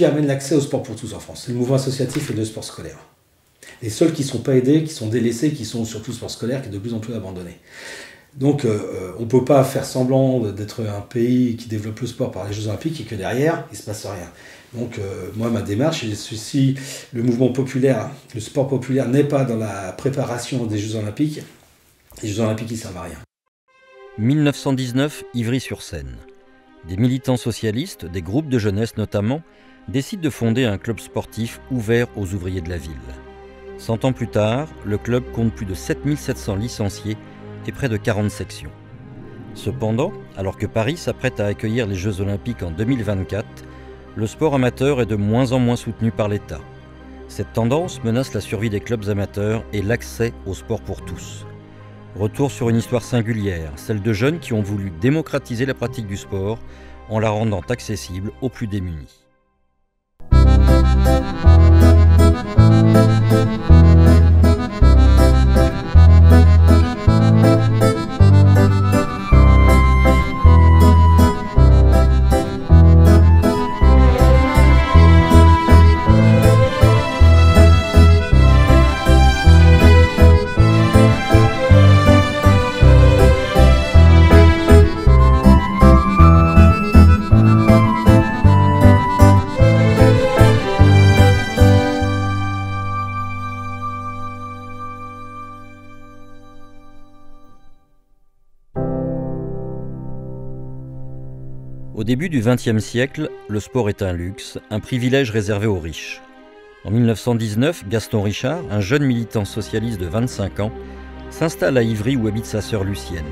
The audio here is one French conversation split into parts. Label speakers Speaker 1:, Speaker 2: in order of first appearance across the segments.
Speaker 1: qui amène l'accès au sport pour tous en France. C'est le mouvement associatif et le sport scolaire. Les seuls qui ne sont pas aidés, qui sont délaissés, qui sont surtout le sport scolaire, qui est de plus en plus abandonné. Donc on ne peut pas faire semblant d'être un pays qui développe le sport par les Jeux Olympiques et que derrière, il ne se passe rien. Donc moi, ma démarche, c'est si le mouvement populaire, le sport populaire n'est pas dans la préparation des Jeux Olympiques, les Jeux Olympiques, ils ne servent à rien.
Speaker 2: 1919, Ivry-sur-Seine. Des militants socialistes, des groupes de jeunesse notamment, décident de fonder un club sportif ouvert aux ouvriers de la ville. 100 ans plus tard, le club compte plus de 7700 licenciés et près de 40 sections. Cependant, alors que Paris s'apprête à accueillir les Jeux Olympiques en 2024, le sport amateur est de moins en moins soutenu par l'État. Cette tendance menace la survie des clubs amateurs et l'accès au sport pour tous. Retour sur une histoire singulière, celle de jeunes qui ont voulu démocratiser la pratique du sport en la rendant accessible aux plus démunis. Au début du XXe siècle, le sport est un luxe, un privilège réservé aux riches. En 1919, Gaston Richard, un jeune militant socialiste de 25 ans, s'installe à Ivry où habite sa sœur Lucienne.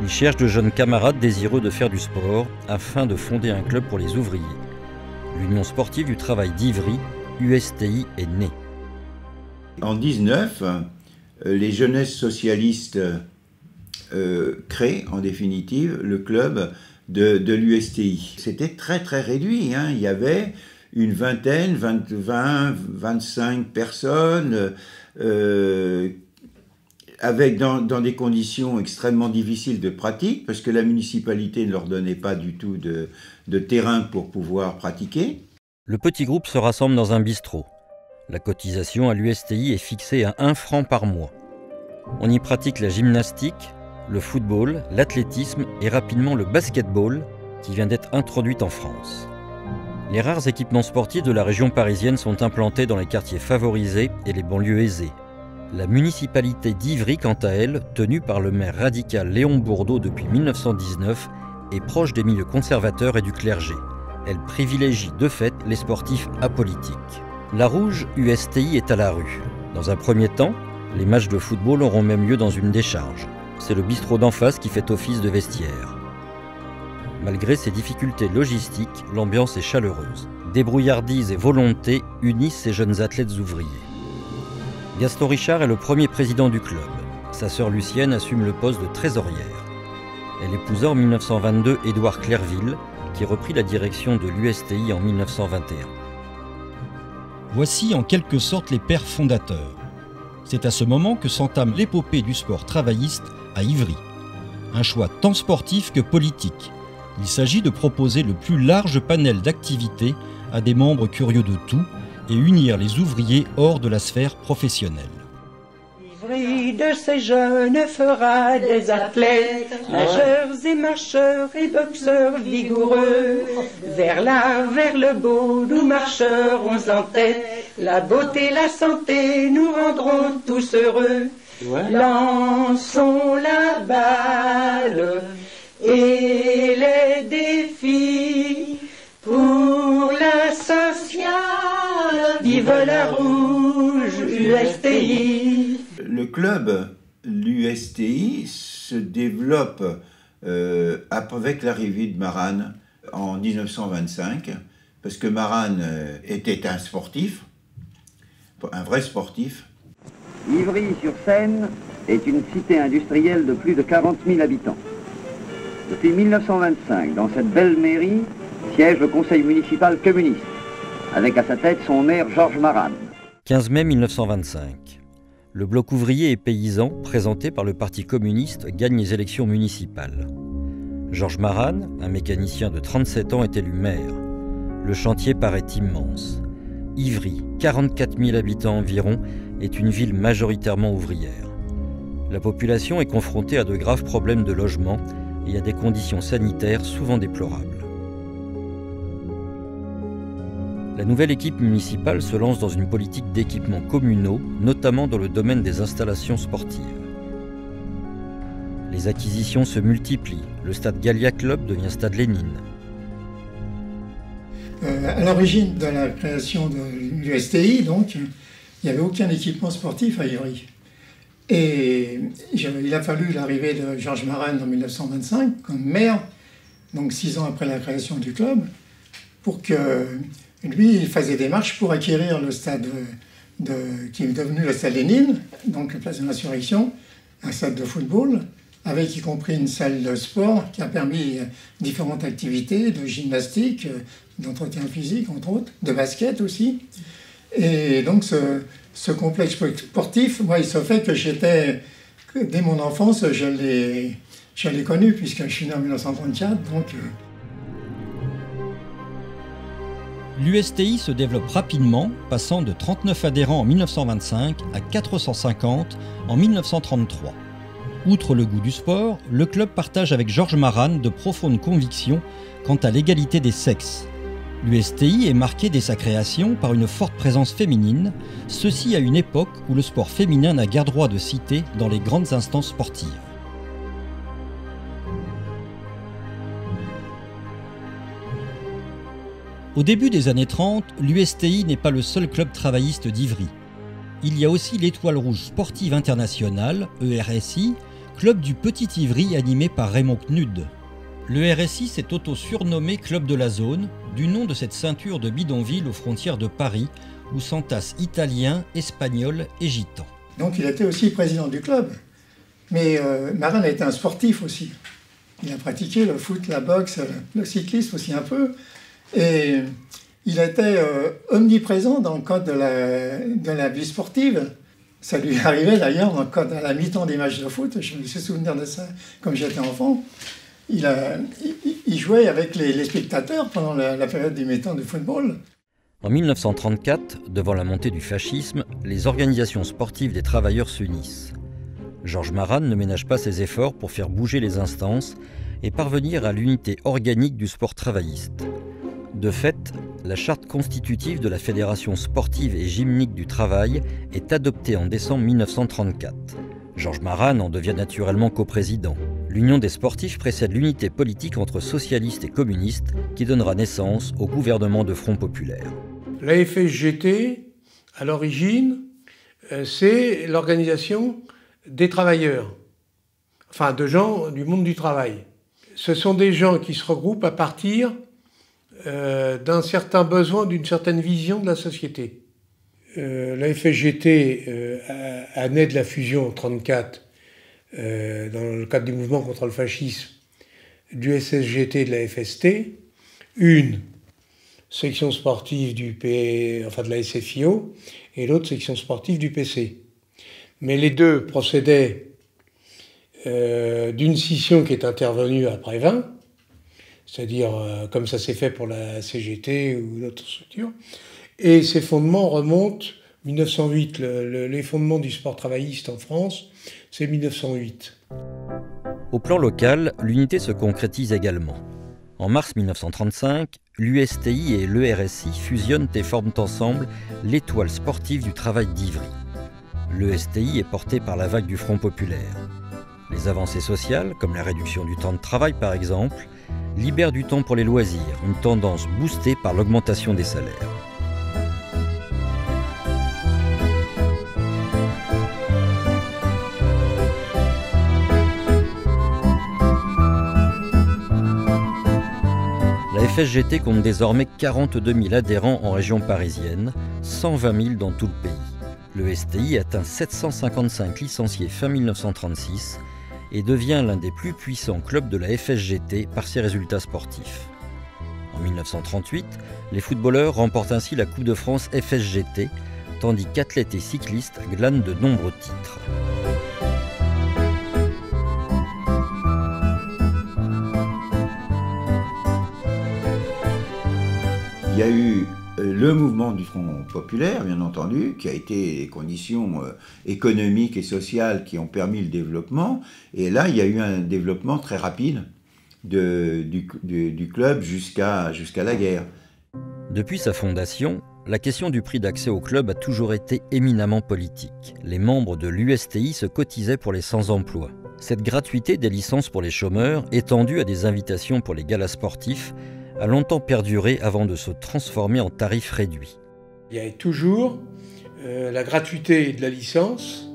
Speaker 2: Il cherche de jeunes camarades désireux de faire du sport afin de fonder un club pour les ouvriers. L'Union sportive du travail d'Ivry, USTI, est née.
Speaker 3: En 19, les jeunesses socialistes créent en définitive le club de l'USTI. C'était très très réduit, hein. Il y avait une vingtaine, 25 personnes, avec dans des conditions extrêmement difficiles de pratique, parce que la municipalité ne leur donnait pas du tout de terrain pour pouvoir pratiquer.
Speaker 2: Le petit groupe se rassemble dans un bistrot. La cotisation à l'USTI est fixée à 1 franc par mois. On y pratique la gymnastique, le football, l'athlétisme et rapidement le basketball qui vient d'être introduite en France. Les rares équipements sportifs de la région parisienne sont implantés dans les quartiers favorisés et les banlieues aisées. La municipalité d'Ivry, quant à elle, tenue par le maire radical Léon Bourdeau depuis 1919, est proche des milieux conservateurs et du clergé. Elle privilégie de fait les sportifs apolitiques. La Rouge USTI est à la rue. Dans un premier temps, les matchs de football auront même lieu dans une décharge. C'est le bistrot d'en face qui fait office de vestiaire. Malgré ces difficultés logistiques, l'ambiance est chaleureuse. Débrouillardise et volonté unissent ces jeunes athlètes ouvriers. Gaston Richard est le premier président du club. Sa sœur Lucienne assume le poste de trésorière. Elle épousa en 1922 Édouard Clerville, qui reprit la direction de l'USTI en 1921.
Speaker 4: Voici en quelque sorte les pères fondateurs. C'est à ce moment que s'entame l'épopée du sport travailliste à Ivry. Un choix tant sportif que politique. Il s'agit de proposer le plus large panel d'activités à des membres curieux de tout et unir les ouvriers hors de la sphère professionnelle.
Speaker 5: Ivry de ces jeunes fera des athlètes, nageurs et marcheurs et boxeurs vigoureux. Vers l'art, vers le beau, nous marcherons en tête. La beauté, la santé nous rendront tous heureux. Lançons la balle et les défis pour la sociale. Vive la Rouge USTI.
Speaker 3: Le club, l'USTI, se développe avec l'arrivée de Maran en 1925, parce que Maran était un sportif, un vrai sportif.
Speaker 6: Ivry-sur-Seine est une cité industrielle de plus de 40 000 habitants. Depuis 1925, dans cette belle mairie, siège le conseil municipal communiste, avec à sa tête son maire Georges Maran.
Speaker 2: 15 mai 1925. Le bloc ouvrier et paysan, présenté par le Parti communiste, gagne les élections municipales. Georges Maran, un mécanicien de 37 ans, est élu maire. Le chantier paraît immense. Ivry, 44 000 habitants environ, est une ville majoritairement ouvrière. La population est confrontée à de graves problèmes de logement et à des conditions sanitaires souvent déplorables. La nouvelle équipe municipale se lance dans une politique d'équipements communaux, notamment dans le domaine des installations sportives. Les acquisitions se multiplient. Le stade Gallia Club devient stade Lénine.
Speaker 7: À l'origine de la création de l'USTI, donc, il n'y avait aucun équipement sportif à Ivry. Et il a fallu l'arrivée de Georges Maran en 1925 comme maire, donc 6 ans après la création du club, pour que lui, il faisait des marches pour acquérir le stade qui est devenu le stade Lénine, donc la place de l'Insurrection, un stade de football, avec y compris une salle de sport qui a permis différentes activités de gymnastique, d'entretien physique, entre autres, de basket aussi. Et donc ce complexe sportif, moi, il se fait que dès mon enfance, je l'ai connu, puisque je suis né en 1934, donc...
Speaker 4: L'USTI se développe rapidement, passant de 39 adhérents en 1925 à 450 en 1933. Outre le goût du sport, le club partage avec Georges Maran de profondes convictions quant à l'égalité des sexes. L'USTI est marqué dès sa création par une forte présence féminine, ceci à une époque où le sport féminin n'a guère droit de cité dans les grandes instances sportives. Au début des années 30, l'USTI n'est pas le seul club travailliste d'Ivry. Il y a aussi l'Étoile Rouge Sportive Internationale, ERSI, club du Petit Ivry animé par Raymond Knud. Le RSI s'est auto-surnommé Club de la Zone, du nom de cette ceinture de bidonvilles aux frontières de Paris, où s'entassent Italiens, Espagnols et Gitans.
Speaker 7: Donc il était aussi président du club. Mais Maran a été un sportif aussi. Il a pratiqué le foot, la boxe, le cyclisme aussi un peu. Et il était omniprésent dans le cadre de la vie sportive. Ça lui arrivait d'ailleurs dans le cadre à la mi-temps des matchs de foot. Je me suis souvenir de ça comme j'étais enfant. Il jouait avec les spectateurs pendant la période des mi-temps de football.
Speaker 2: En 1934, devant la montée du fascisme, les organisations sportives des travailleurs s'unissent. Georges Maran ne ménage pas ses efforts pour faire bouger les instances et parvenir à l'unité organique du sport travailliste. De fait, la charte constitutive de la Fédération sportive et gymnique du travail est adoptée en décembre 1934. Georges Maran en devient naturellement coprésident. L'union des sportifs précède l'unité politique entre socialistes et communistes qui donnera naissance au gouvernement de Front populaire.
Speaker 8: La FSGT, à l'origine, c'est l'organisation des travailleurs, enfin de gens du monde du travail. Ce sont des gens qui se regroupent à partir d'un certain besoin, d'une certaine vision de la société. La FSGT a né de la fusion en 1934 dans le cadre du mouvement contre le fascisme du SSGT et de la FST, une section sportive de la SFIO et l'autre section sportive du PC. Mais les deux procédaient d'une scission qui est intervenue après 20, c'est-à-dire comme ça s'est fait pour la CGT ou d'autres structures. Et ces fondements remontent 1908. Les fondements du sport travailliste en France, c'est 1908.
Speaker 2: Au plan local, l'unité se concrétise également. En mars 1935, l'USTI et l'ERSI fusionnent et forment ensemble l'Étoile sportive du travail d'Ivry. L'ESTI est porté par la vague du Front populaire. Les avancées sociales, comme la réduction du temps de travail par exemple, libèrent du temps pour les loisirs, une tendance boostée par l'augmentation des salaires. La FSGT compte désormais 42 000 adhérents en région parisienne, 120 000 dans tout le pays. Le STI atteint 755 licenciés fin 1936 et devient l'un des plus puissants clubs de la FSGT par ses résultats sportifs. En 1938, les footballeurs remportent ainsi la Coupe de France FSGT, tandis qu'athlètes et cyclistes glanent de nombreux titres.
Speaker 3: Il y a eu le mouvement du Front populaire, bien entendu, qui a été des conditions économiques et sociales qui ont permis le développement. Et là, il y a eu un développement très rapide du club jusqu'à la guerre.
Speaker 2: Depuis sa fondation, la question du prix d'accès au club a toujours été éminemment politique. Les membres de l'USTI se cotisaient pour les sans-emploi. Cette gratuité des licences pour les chômeurs, étendue à des invitations pour les galas sportifs, a longtemps perduré avant de se transformer en tarif réduit.
Speaker 8: Il y a toujours la gratuité de la licence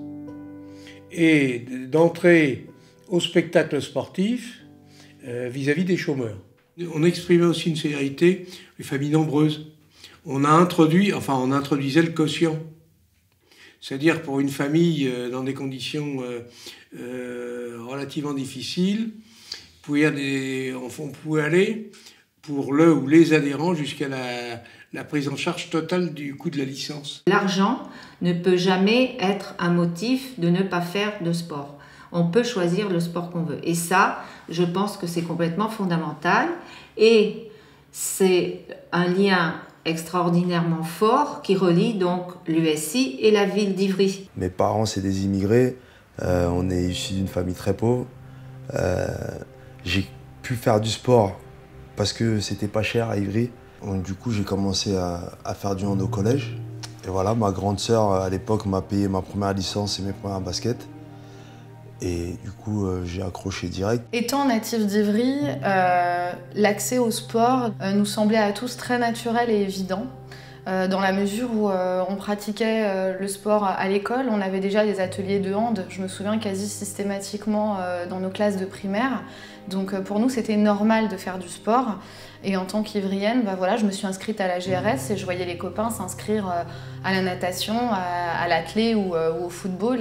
Speaker 8: et d'entrée au spectacle sportif vis-à-vis des chômeurs. On exprimait aussi une solidarité, les familles nombreuses. On introduisait le quotient. C'est-à-dire pour une famille dans des conditions relativement difficiles, on pouvait aller pour le ou les adhérents jusqu'à la prise en charge totale du coût de la licence.
Speaker 9: L'argent ne peut jamais être un motif de ne pas faire de sport. On peut choisir le sport qu'on veut. Et ça, je pense que c'est complètement fondamental. Et c'est un lien extraordinairement fort qui relie donc l'USI et la ville d'Ivry.
Speaker 10: Mes parents, c'est des immigrés. On est issus d'une famille très pauvre. J'ai pu faire du sport parce que c'était pas cher à Ivry. Donc, du coup, j'ai commencé à faire du hand au collège. Et voilà, ma grande sœur, à l'époque, m'a payé ma première licence et mes premières baskets. Et du coup, j'ai accroché direct.
Speaker 11: Étant natif d'Ivry, l'accès au sport nous semblait à tous très naturel et évident. Dans la mesure où on pratiquait le sport à l'école, on avait déjà des ateliers de hand, je me souviens quasi systématiquement dans nos classes de primaire. Donc pour nous, c'était normal de faire du sport. Et en tant qu'ivrienne, je me suis inscrite à la GRS et je voyais les copains s'inscrire à la natation, à l'athlé ou au football.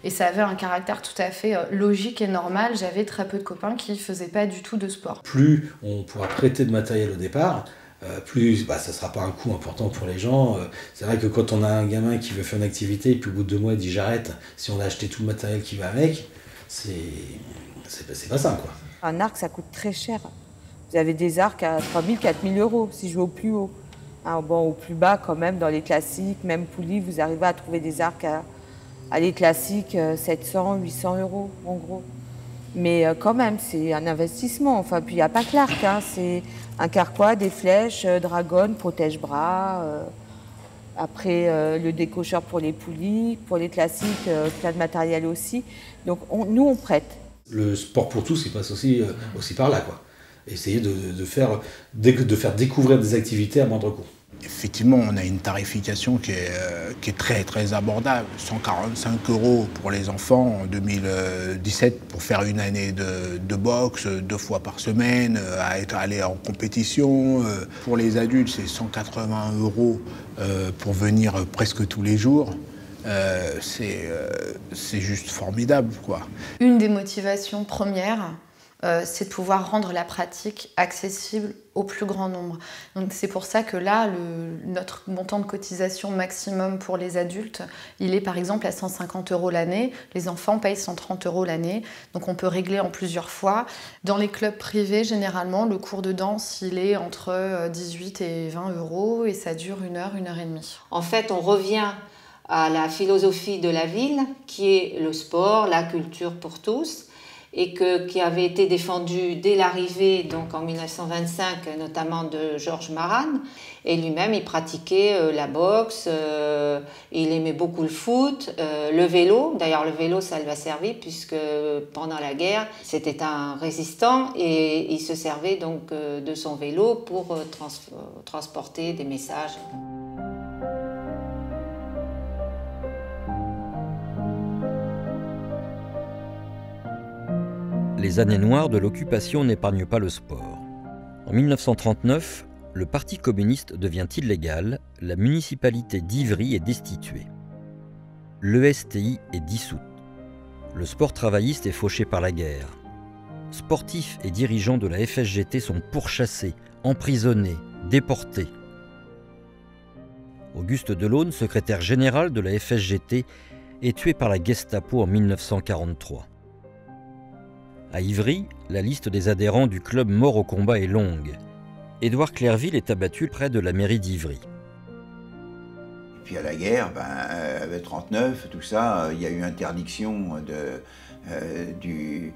Speaker 11: Et ça avait un caractère tout à fait logique et normal. J'avais très peu de copains qui ne faisaient pas du tout de sport.
Speaker 1: Plus on pourra prêter de matériel au départ, plus ça ne sera pas un coût important pour les gens. C'est vrai que quand on a un gamin qui veut faire une activité et puis au bout de 2 mois il dit j'arrête, si on a acheté tout le matériel qui va avec, c'est pas ça, quoi.
Speaker 12: Un arc, ça coûte très cher. Vous avez des arcs à 3 000, 4 000 euros si je vais au plus haut. Au plus bas quand même, dans les classiques, même poulies, vous arrivez à trouver des arcs à les classiques 700, 800 euros en gros. Mais quand même, c'est un investissement. Puis il n'y a pas que l'arc, c'est un carquois, des flèches, dragonne, protège-bras. Après, le décocheur pour les poulies, pour les classiques, plein de matériel aussi. Donc nous, on prête.
Speaker 1: Le sport pour tous, il passe aussi par là, quoi. Essayer de faire découvrir des activités à moindre coût.
Speaker 13: Effectivement, on a une tarification qui est très très abordable. 145 € pour les enfants en 2017 pour faire une année de boxe 2 fois par semaine, aller en compétition. Pour les adultes, c'est 180 € pour venir presque tous les jours. C'est juste formidable, quoi.
Speaker 11: Une des motivations premières, c'est de pouvoir rendre la pratique accessible au plus grand nombre. Donc c'est pour ça que là, notre montant de cotisation maximum pour les adultes, il est par exemple à 150 € l'année. Les enfants payent 130 € l'année. Donc on peut régler en plusieurs fois. Dans les clubs privés, généralement, le cours de danse, il est entre 18 et 20 € et ça dure 1 heure, 1 heure et demie.
Speaker 9: En fait, on revient à la philosophie de la ville, qui est le sport, la culture pour tous, et qui avait été défendu dès l'arrivée, donc en 1925, notamment de Georges Marane. Et lui-même, il pratiquait la boxe, il aimait beaucoup le foot, le vélo. D'ailleurs, le vélo, ça lui a servi, puisque pendant la guerre, c'était un résistant, et il se servait donc de son vélo pour transporter des messages.
Speaker 2: Les années noires de l'occupation n'épargnent pas le sport. En 1939, le Parti communiste devient illégal, la municipalité d'Ivry est destituée. L'ESTI est dissoute. Le sport travailliste est fauché par la guerre. Sportifs et dirigeants de la FSGT sont pourchassés, emprisonnés, déportés. Auguste Delaune, secrétaire général de la FSGT, est tué par la Gestapo en 1943. À Ivry, la liste des adhérents du club mort au combat est longue. Édouard Clerville est abattu près de la mairie d'Ivry.
Speaker 3: Et puis à la guerre, avec 39, tout ça, il y a eu interdiction du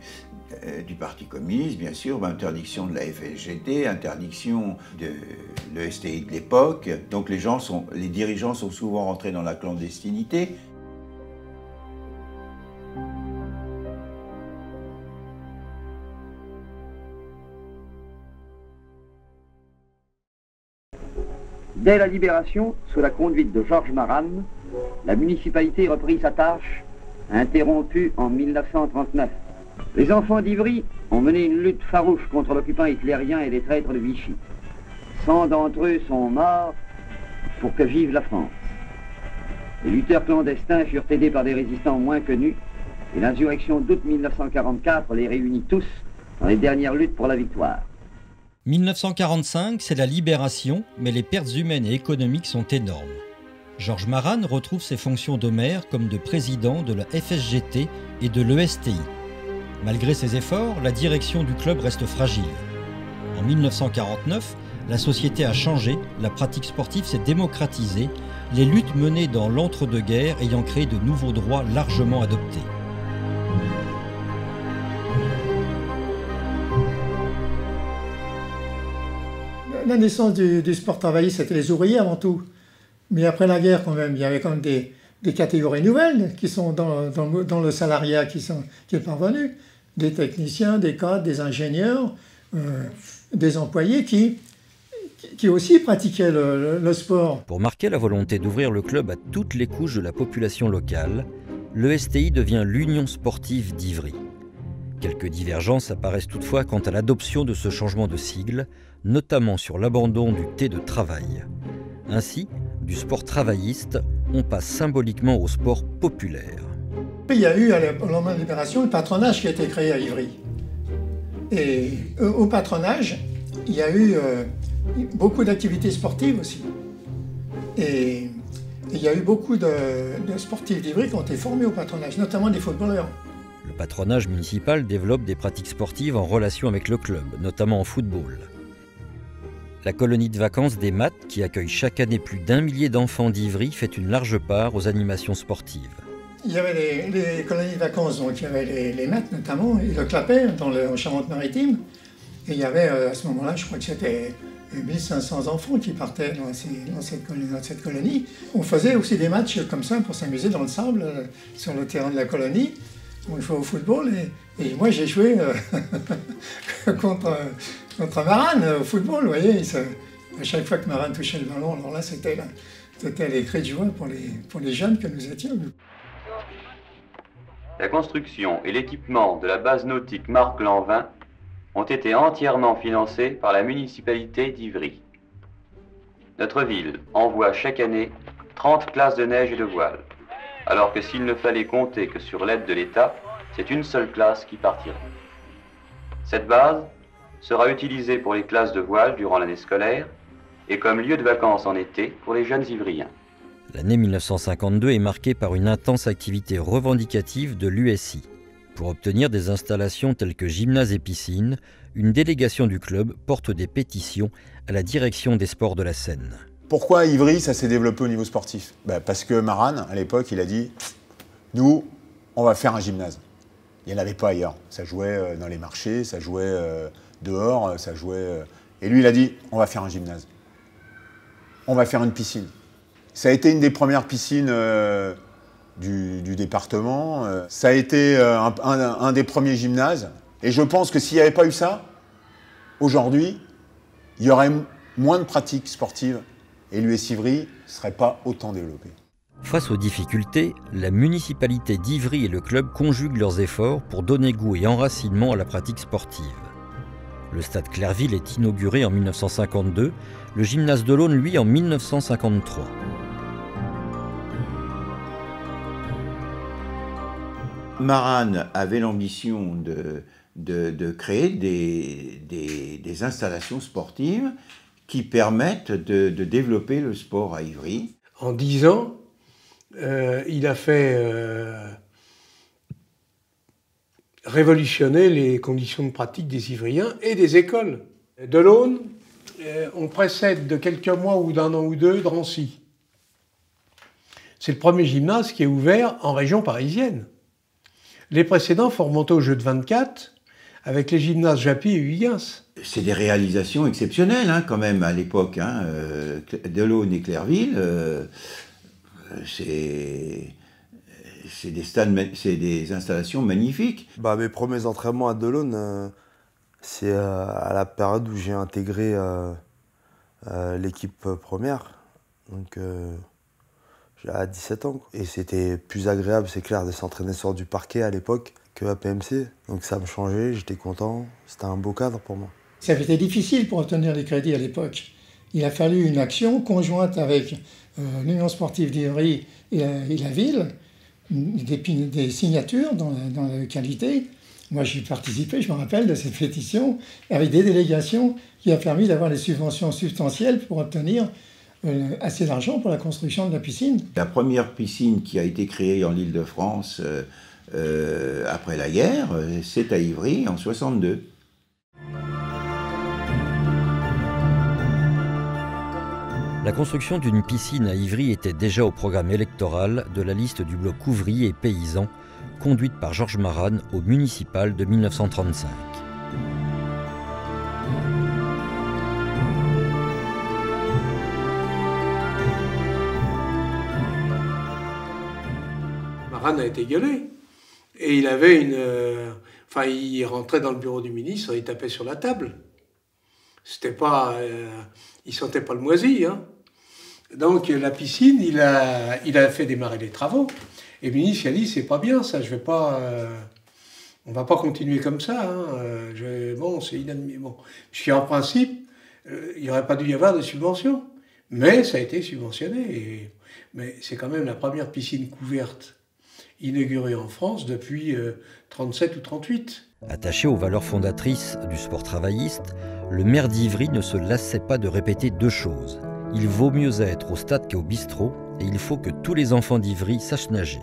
Speaker 3: Parti communiste, bien sûr, interdiction de la FSGT, interdiction de l'ESTI de l'époque. Donc les dirigeants sont souvent rentrés dans la clandestinité.
Speaker 6: Dès la Libération, sous la conduite de Georges Marane, la municipalité reprit sa tâche, interrompue en 1939. Les enfants d'Ivry ont mené une lutte farouche contre l'occupant hitlérien et les traîtres de Vichy. 100 d'entre eux sont morts pour que vive la France. Les lutteurs clandestins furent aidés par des résistants moins connus et l'insurrection d'août 1944 les réunit tous dans les dernières luttes pour la victoire.
Speaker 4: 1945, c'est la libération, mais les pertes humaines et économiques sont énormes. Georges Marane retrouve ses fonctions de maire comme de président de la FSGT et de l'ESTI. Malgré ses efforts, la direction du club reste fragile. En 1949, la société a changé, la pratique sportive s'est démocratisée, les luttes menées dans l'entre-deux-guerres ayant créé de nouveaux droits largement adoptés.
Speaker 7: La naissance du sport travailliste, c'était les ouvriers avant tout. Mais après la guerre, quand même, il y avait quand même des catégories nouvelles qui sont dans le salariat qui est parvenu. Des techniciens, des cadres, des ingénieurs, des employés qui aussi pratiquaient le sport.
Speaker 2: Pour marquer la volonté d'ouvrir le club à toutes les couches de la population locale, l'ESTI devient l'Union sportive d'Ivry. Quelques divergences apparaissent toutefois quant à l'adoption de ce changement de sigle, notamment sur l'abandon du T de travail. Ainsi, du sport travailliste, on passe symboliquement au sport populaire.
Speaker 7: Il y a eu, au lendemain de la Libération, le patronage qui a été créé à Ivry. Et au patronage, il y a eu beaucoup d'activités sportives aussi. Et il y a eu beaucoup de sportifs d'Ivry qui ont été formés au patronage, notamment des footballeurs.
Speaker 2: Le patronage municipal développe des pratiques sportives en relation avec le club, notamment en football. La colonie de vacances des Maths, qui accueille chaque année plus d'1 millier d'enfants d'Ivry, fait une large part aux animations sportives.
Speaker 7: Il y avait les colonies de vacances, donc il y avait les Maths notamment, et le Clapet, en Charente-Maritime. Et il y avait à ce moment-là, je crois que c'était 1500 enfants qui partaient dans cette colonie. On faisait aussi des matchs comme ça pour s'amuser dans le sable, sur le terrain de la colonie. On jouait au football et moi j'ai joué contre Marane au football, vous voyez. À chaque fois que Marane touchait le ballon, alors là c'était les cris de joie pour les jeunes que nous étions.
Speaker 14: La construction et l'équipement de la base nautique Marc Lanvin ont été entièrement financés par la municipalité d'Ivry. Notre ville envoie chaque année 30 classes de neige et de voile, alors que s'il ne fallait compter que sur l'aide de l'État, c'est une seule classe qui partirait. Cette base sera utilisée pour les classes de voile durant l'année scolaire et comme lieu de vacances en été pour les jeunes Ivriens.
Speaker 2: L'année 1952 est marquée par une intense activité revendicative de l'USI. Pour obtenir des installations telles que gymnase et piscine, une délégation du club porte des pétitions à la direction des sports de la Seine.
Speaker 15: Pourquoi à Ivry ça s'est développé au niveau sportif? Parce que Marane, à l'époque, il a dit « Nous, on va faire un gymnase ». Il n'y en avait pas ailleurs. Ça jouait dans les marchés, ça jouait dehors, ça jouait... Et lui, il a dit « On va faire un gymnase. On va faire une piscine ». Ça a été une des premières piscines du département. Ça a été un des premiers gymnases. Et je pense que s'il n'y avait pas eu ça, aujourd'hui, il y aurait moins de pratiques sportives et l'US Ivry ne serait pas autant développé.
Speaker 2: Face aux difficultés, la municipalité d'Ivry et le club conjuguent leurs efforts pour donner goût et enracinement à la pratique sportive. Le stade Clerville est inauguré en 1952, le gymnase de l'Aune, lui, en 1953.
Speaker 3: Marane avait l'ambition de créer des installations sportives qui permettent de développer le sport à Ivry.
Speaker 8: En 10 ans, il a fait révolutionner les conditions de pratique des Ivriens et des écoles. De l'Aune on précède de quelques mois ou d'un an ou deux Drancy. C'est le premier gymnase qui est ouvert en région parisienne. Les précédents font remonter aux Jeux de 24 avec les gymnases Japy et Huygens.
Speaker 3: C'est des réalisations exceptionnelles hein, quand même à l'époque. Hein. Delaune et Clerville, c'est des installations magnifiques.
Speaker 10: Bah, mes premiers entraînements à Delaune, c'est à la période où j'ai intégré l'équipe première. Donc à 17 ans. Et c'était plus agréable, c'est clair, de s'entraîner sur du parquet à l'époque que à PMC. Donc ça me changeait, j'étais content, c'était un beau cadre pour moi.
Speaker 7: Ça avait été difficile pour obtenir les crédits à l'époque. Il a fallu une action conjointe avec l'Union sportive d'Ivry et la ville, des signatures dans la localité. Moi j'y participé, je me rappelle de cette pétition, avec des délégations qui a permis d'avoir des subventions substantielles pour obtenir assez d'argent pour la construction de la piscine.
Speaker 3: La première piscine qui a été créée en Île-de-France après la guerre, c'est à Ivry en 1962.
Speaker 2: La construction d'une piscine à Ivry était déjà au programme électoral de la liste du bloc ouvrier et paysan, conduite par Georges Marane au municipal de 1935.
Speaker 8: Marane a été gueulé. Et il avait il rentrait dans le bureau du ministre et il tapait sur la table. C'était pas... il sentait pas le moisi, hein. Donc la piscine, il a fait démarrer les travaux. Et le ministre a dit, c'est pas bien ça, je vais pas... on va pas continuer comme ça, hein. Bon, c'est inadmissible. Bon. Puisqu'en principe, il n'aurait pas dû y avoir de subventions. Mais ça a été subventionné. Mais c'est quand même la première piscine couverte inaugurée en France depuis 37 ou 38.
Speaker 2: Attaché aux valeurs fondatrices du sport travailliste, le maire d'Ivry ne se lassait pas de répéter deux choses. Il vaut mieux être au stade qu'au bistrot, et il faut que tous les enfants d'Ivry sachent nager.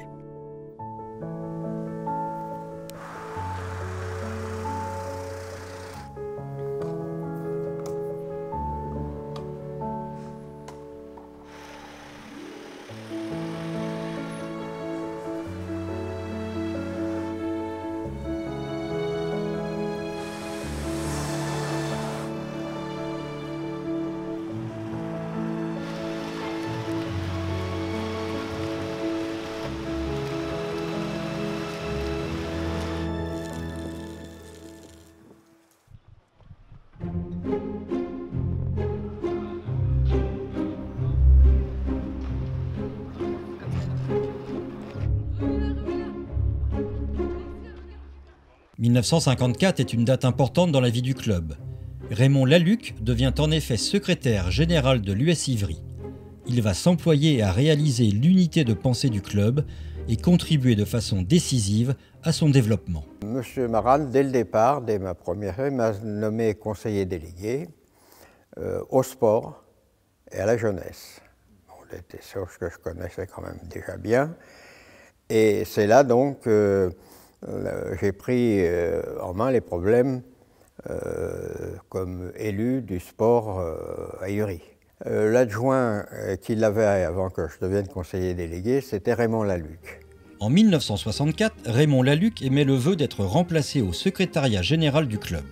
Speaker 4: « 1954 est une date importante dans la vie du club. Raymond Laluc devient en effet secrétaire général de l'US Ivry. Il va s'employer à réaliser l'unité de pensée du club et contribuer de façon décisive à son développement.
Speaker 16: Monsieur Marane, dès le départ, dès ma première année, m'a nommé conseiller délégué au sport et à la jeunesse. Bon, c'était chose que je connaissais quand même déjà bien. Et c'est là donc j'ai pris en main les problèmes comme élu du sport à Ivry. L'adjoint qu'il avait avant que je devienne conseiller délégué, c'était Raymond Laluc.
Speaker 4: En 1964, Raymond Laluc émet le vœu d'être remplacé au secrétariat général du club.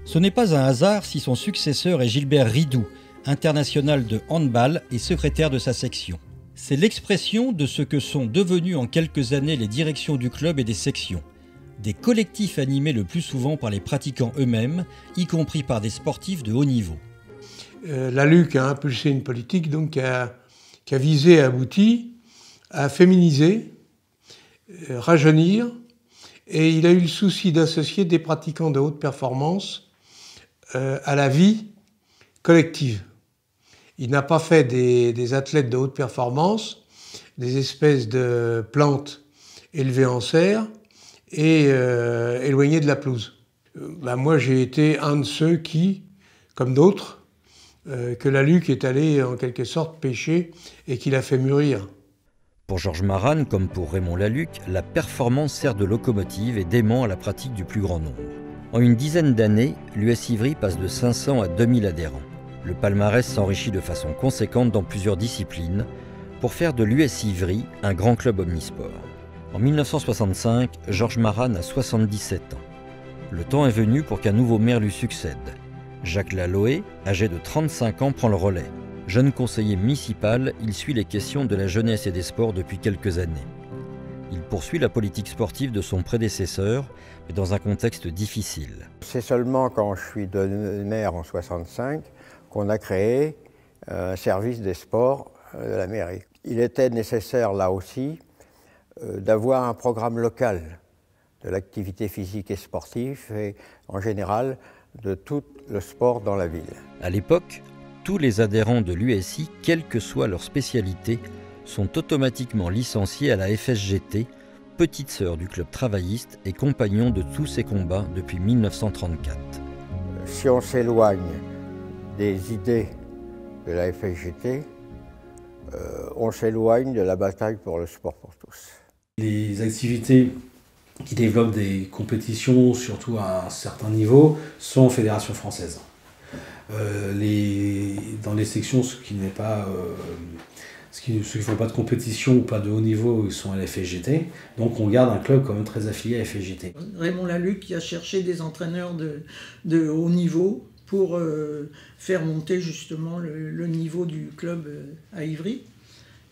Speaker 4: Ce n'est pas un hasard si son successeur est Gilbert Ridoux, international de handball et secrétaire de sa section. C'est l'expression de ce que sont devenus en quelques années les directions du club et des sections. Des collectifs animés le plus souvent par les pratiquants eux-mêmes, y compris par des sportifs de haut niveau.
Speaker 8: Laluc a impulsé une politique donc, qui a visé et abouti à féminiser, rajeunir, et il a eu le souci d'associer des pratiquants de haute performance à la vie collective. Il n'a pas fait des athlètes de haute performance, des espèces de plantes élevées en serre et éloignées de la pelouse. Moi, j'ai été un de ceux qui, comme d'autres, que Laluc est allé en quelque sorte pêcher et qu'il a fait mûrir.
Speaker 2: Pour Georges Marane, comme pour Raymond Laluc, la performance sert de locomotive et d'aimant à la pratique du plus grand nombre. En une dizaine d'années, l'US Ivry passe de 500 à 2000 adhérents. Le palmarès s'enrichit de façon conséquente dans plusieurs disciplines pour faire de l'US Ivry un grand club omnisport. En 1965, Georges Maran a 77 ans. Le temps est venu pour qu'un nouveau maire lui succède. Jacques Laloé, âgé de 35 ans, prend le relais. Jeune conseiller municipal, il suit les questions de la jeunesse et des sports depuis quelques années. Il poursuit la politique sportive de son prédécesseur, mais dans un contexte difficile.
Speaker 16: C'est seulement quand je suis devenu maire en 1965 qu'on a créé un service des sports de la mairie. Il était nécessaire là aussi d'avoir un programme local de l'activité physique et sportive et en général de tout le sport dans la ville.
Speaker 2: À l'époque, tous les adhérents de l'USI, quelle que soit leur spécialité, sont automatiquement licenciés à la FSGT, petite sœur du club travailliste et compagnon de tous ses combats depuis 1934.
Speaker 16: Si on s'éloigne des idées de la FSGT, on s'éloigne de la bataille pour le sport pour tous.
Speaker 1: Les activités qui développent des compétitions, surtout à un certain niveau, sont en fédération française. Dans les sections, ceux qui ne font pas de compétition ou pas de haut niveau, ils sont à la FSGT. Donc on garde un club quand même très affilié à la FSGT.
Speaker 17: Raymond Laluc qui a cherché des entraîneurs de haut niveau pour faire monter justement le niveau du club à Ivry.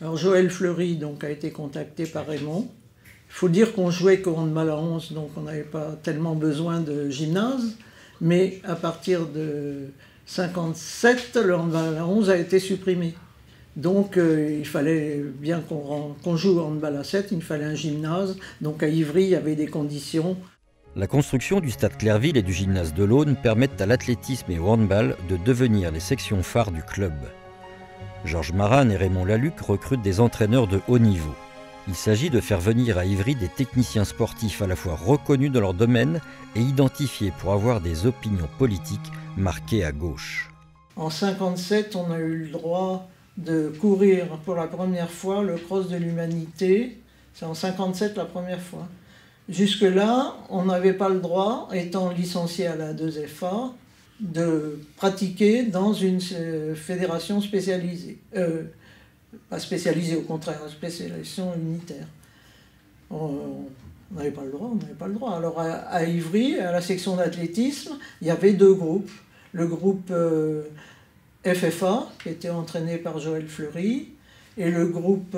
Speaker 17: Alors Joël Fleury donc, a été contacté par Raymond. Il faut dire qu'on jouait qu'au handball à 11, donc on n'avait pas tellement besoin de gymnase. Mais à partir de 1957, le handball à 11 a été supprimé. Donc il fallait bien qu'on joue au handball à 7, il fallait un gymnase. Donc à Ivry, il y avait des conditions.
Speaker 2: La construction du stade Clairville et du gymnase de l'Aune permettent à l'athlétisme et au handball de devenir les sections phares du club. Georges Maran et Raymond Laluc recrutent des entraîneurs de haut niveau. Il s'agit de faire venir à Ivry des techniciens sportifs à la fois reconnus dans leur domaine et identifiés pour avoir des opinions politiques marquées à gauche.
Speaker 17: En 1957, on a eu le droit de courir pour la première fois le cross de l'humanité. C'est en 1957 la première fois. Jusque-là, on n'avait pas le droit, étant licencié à la 2FA, de pratiquer dans une fédération spécialisée. Pas spécialisée, au contraire, une spécialisation unitaire. On n'avait pas le droit, Alors à Ivry, à la section d'athlétisme, il y avait deux groupes. Le groupe FFA, qui était entraîné par Joël Fleury, et le groupe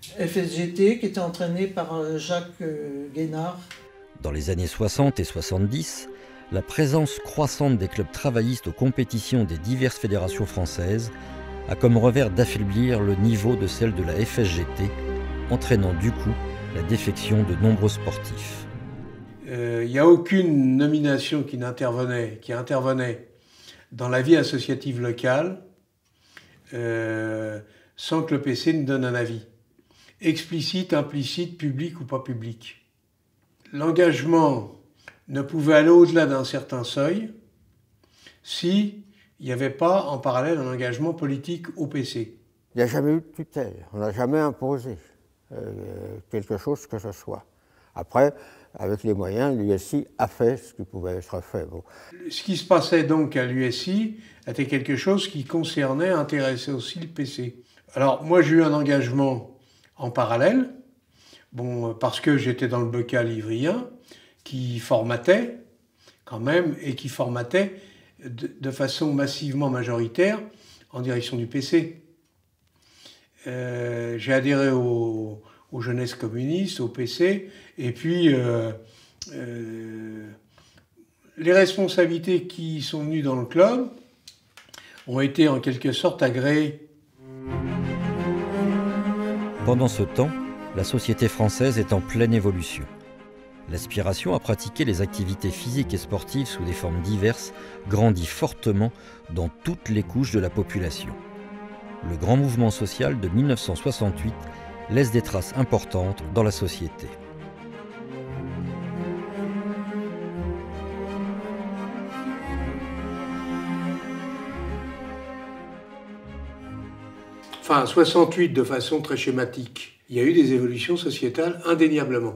Speaker 17: FSGT, qui était entraîné par Jacques Guénard.
Speaker 2: Dans les années 60 et 70, la présence croissante des clubs travaillistes aux compétitions des diverses fédérations françaises a comme revers d'affaiblir le niveau de celle de la FSGT, entraînant du coup la défection de nombreux sportifs.
Speaker 8: Il n'y a aucune nomination qui intervenait dans la vie associative locale sans que le PC ne donne un avis. Explicite, implicite, public ou pas public. L'engagement ne pouvait aller au-delà d'un certain seuil si il n'y avait pas en parallèle un engagement politique au PC.
Speaker 16: Il n'y a jamais eu de tutelle, on n'a jamais imposé quelque chose que ce soit. Après, avec les moyens, l'USI a fait ce qui pouvait être fait. Bon.
Speaker 8: Ce qui se passait donc à l'USI était quelque chose qui concernait, intéressait aussi le PC. Alors moi j'ai eu un engagement en parallèle, parce que j'étais dans le bocal ivrien, qui formatait quand même, et qui formatait de façon massivement majoritaire en direction du PC. J'ai adhéré aux jeunesses communistes, au PC, et puis les responsabilités qui sont venues dans le club ont été en quelque sorte agréées.
Speaker 2: Pendant ce temps, la société française est en pleine évolution. L'aspiration à pratiquer les activités physiques et sportives sous des formes diverses grandit fortement dans toutes les couches de la population. Le grand mouvement social de 1968 laisse des traces importantes dans la société.
Speaker 8: Enfin, 68 de façon très schématique. Il y a eu des évolutions sociétales indéniablement.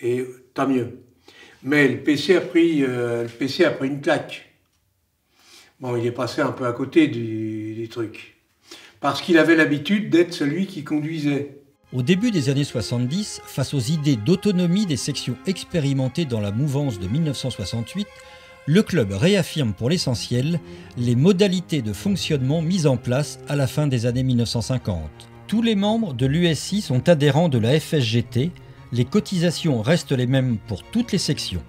Speaker 8: Et tant mieux. Mais le PC a pris une claque. Bon, il est passé un peu à côté du truc. Parce qu'il avait l'habitude d'être celui qui conduisait.
Speaker 4: Au début des années 70, face aux idées d'autonomie des sections expérimentées dans la mouvance de 1968, le club réaffirme pour l'essentiel les modalités de fonctionnement mises en place à la fin des années 1950. Tous les membres de l'USI sont adhérents de la FSGT, les cotisations restent les mêmes pour toutes les sections.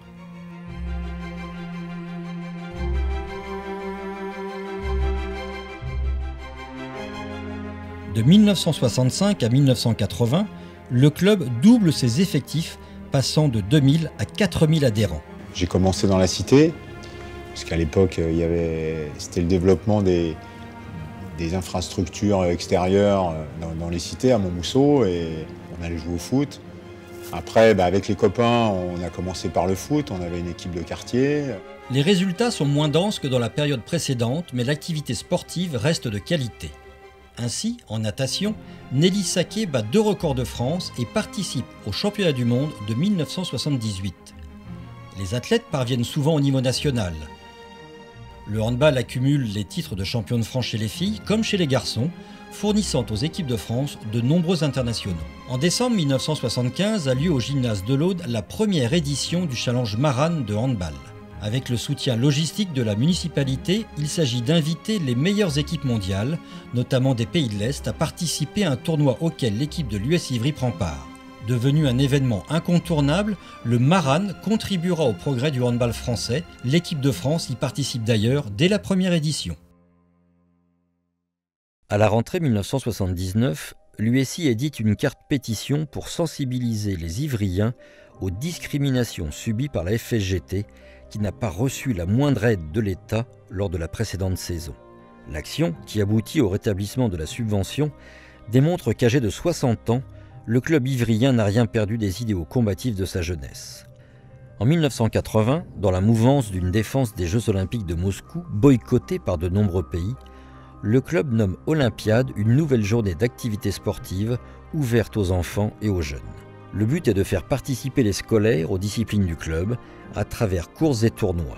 Speaker 4: De 1965 à 1980, le club double ses effectifs, passant de 2000 à 4000 adhérents.
Speaker 15: J'ai commencé dans la cité, parce qu'à l'époque, c'était le développement des infrastructures extérieures dans les cités, à Montmousseau, et on allait jouer au foot. Après, avec les copains, on a commencé par le foot, on avait une équipe de quartier.
Speaker 4: Les résultats sont moins denses que dans la période précédente, mais l'activité sportive reste de qualité. Ainsi, en natation, Nelly Saquet bat 2 records de France et participe au championnat du monde de 1978. Les athlètes parviennent souvent au niveau national. Le handball accumule les titres de champion de France chez les filles comme chez les garçons, fournissant aux équipes de France de nombreux internationaux. En décembre 1975 a lieu au gymnase de l'Aude la première édition du Challenge Maran de handball. Avec le soutien logistique de la municipalité, il s'agit d'inviter les meilleures équipes mondiales, notamment des pays de l'Est, à participer à un tournoi auquel l'équipe de l'US Ivry prend part. Devenu un événement incontournable, le Maran contribuera au progrès du handball français. L'équipe de France y participe d'ailleurs dès la première édition.
Speaker 2: À la rentrée 1979, l'USI édite une carte pétition pour sensibiliser les Ivriens aux discriminations subies par la FSGT, qui n'a pas reçu la moindre aide de l'État lors de la précédente saison. L'action, qui aboutit au rétablissement de la subvention, démontre qu'âgé de 60 ans, le club ivrien n'a rien perdu des idéaux combatifs de sa jeunesse. En 1980, dans la mouvance d'une défense des Jeux Olympiques de Moscou, boycottée par de nombreux pays, le club nomme Olympiade une nouvelle journée d'activité sportive ouverte aux enfants et aux jeunes. Le but est de faire participer les scolaires aux disciplines du club à travers courses et tournois.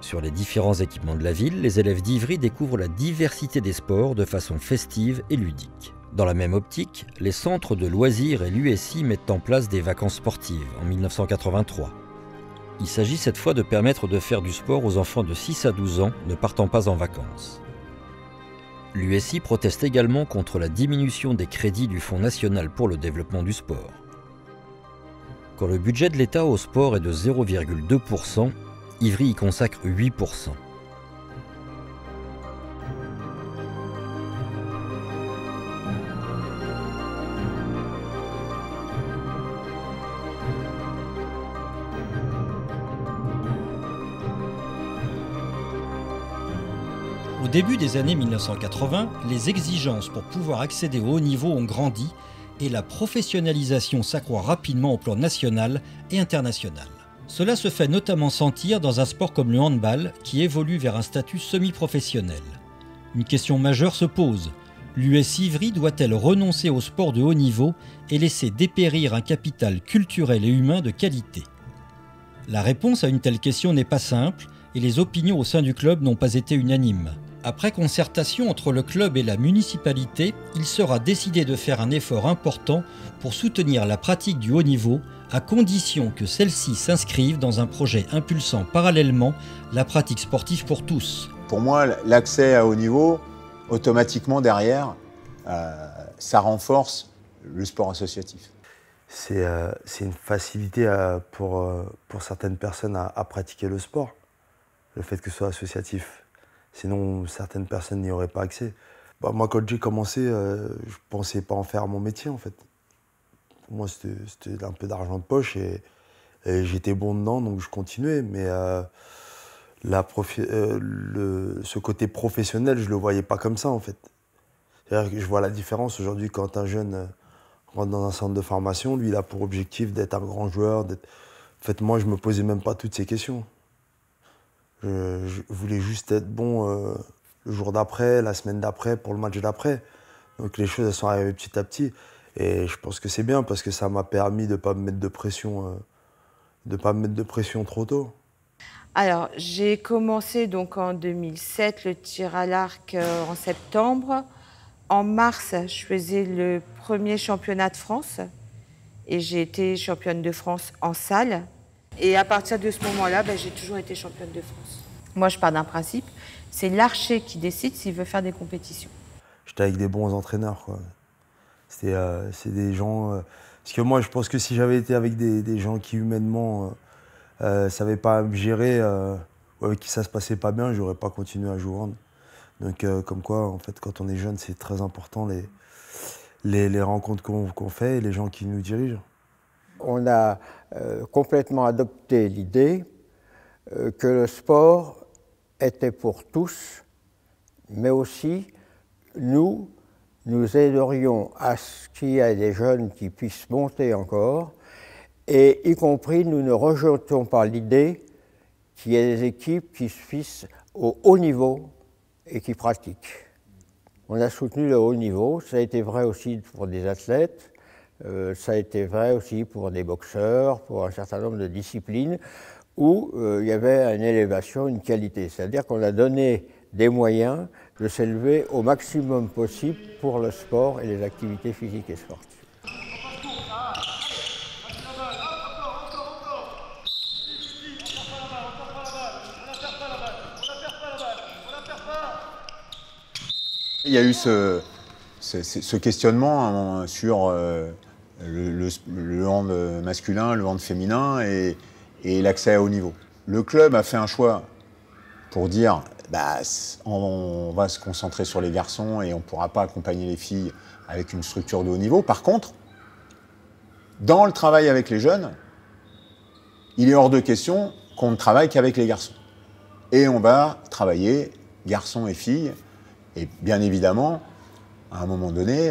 Speaker 2: Sur les différents équipements de la ville, les élèves d'Ivry découvrent la diversité des sports de façon festive et ludique. Dans la même optique, les centres de loisirs et l'USI mettent en place des vacances sportives en 1983. Il s'agit cette fois de permettre de faire du sport aux enfants de 6 à 12 ans ne partant pas en vacances. L'USI proteste également contre la diminution des crédits du Fonds national pour le développement du sport. Quand le budget de l'État au sport est de 0,2%, Ivry y consacre 8%.
Speaker 4: Au début des années 1980, les exigences pour pouvoir accéder au haut niveau ont grandi et la professionnalisation s'accroît rapidement au plan national et international. Cela se fait notamment sentir dans un sport comme le handball qui évolue vers un statut semi-professionnel. Une question majeure se pose. L'US Ivry doit-elle renoncer au sport de haut niveau et laisser dépérir un capital culturel et humain de qualité ? La réponse à une telle question n'est pas simple et les opinions au sein du club n'ont pas été unanimes. Après concertation entre le club et la municipalité, il sera décidé de faire un effort important pour soutenir la pratique du haut niveau, à condition que celle-ci s'inscrive dans un projet impulsant parallèlement la pratique sportive pour tous.
Speaker 15: Pour moi, l'accès à haut niveau, automatiquement derrière, ça renforce le sport associatif.
Speaker 10: C'est une facilité pour certaines personnes à pratiquer le sport, le fait que ce soit associatif. Sinon, certaines personnes n'y auraient pas accès. Moi, quand j'ai commencé, je ne pensais pas en faire mon métier, en fait. Pour moi, c'était un peu d'argent de poche et j'étais bon dedans, donc je continuais. Mais ce côté professionnel, je ne le voyais pas comme ça, en fait. C'est-à-dire que je vois la différence aujourd'hui quand un jeune rentre dans un centre de formation. Lui, il a pour objectif d'être un grand joueur. En fait, moi, je ne me posais même pas toutes ces questions. Je voulais juste être bon le jour d'après, la semaine d'après, pour le match d'après. Donc les choses elles sont arrivées petit à petit. Et je pense que c'est bien parce que ça m'a permis de ne pas me mettre de pression de ne pas me mettre de pression trop tôt.
Speaker 12: Alors, j'ai commencé donc en 2007 le tir à l'arc en septembre. En mars, je faisais le premier championnat de France et j'ai été championne de France en salle. Et à partir de ce moment-là, j'ai toujours été championne de France. Moi, je pars d'un principe, c'est l'archer qui décide s'il veut faire des compétitions.
Speaker 10: J'étais avec des bons entraîneurs, quoi. C'est des gens... parce que moi, je pense que si j'avais été avec des gens qui, humainement, savaient pas me gérer, ou avec qui ça se passait pas bien, j'aurais pas continué à jouer au hand. Donc, comme quoi, en fait, quand on est jeune, c'est très important les rencontres qu'on fait et les gens qui nous dirigent.
Speaker 16: On a complètement adopté l'idée que le sport était pour tous, mais aussi nous aiderions à ce qu'il y ait des jeunes qui puissent monter encore, et y compris nous ne rejetons pas l'idée qu'il y ait des équipes qui suivent au haut niveau et qui pratiquent. On a soutenu le haut niveau, ça a été vrai aussi pour des athlètes, ça a été vrai aussi pour des boxeurs, pour un certain nombre de disciplines où il y avait une élévation, une qualité. C'est-à-dire qu'on a donné des moyens de s'élever au maximum possible pour le sport et les activités physiques et sportives.
Speaker 15: Il y a eu ce questionnement sur le hand masculin, le hand féminin et l'accès à haut niveau. Le club a fait un choix pour dire on va se concentrer sur les garçons et on ne pourra pas accompagner les filles avec une structure de haut niveau. Par contre, dans le travail avec les jeunes, il est hors de question qu'on ne travaille qu'avec les garçons. Et on va travailler garçons et filles. Et bien évidemment, à un moment donné,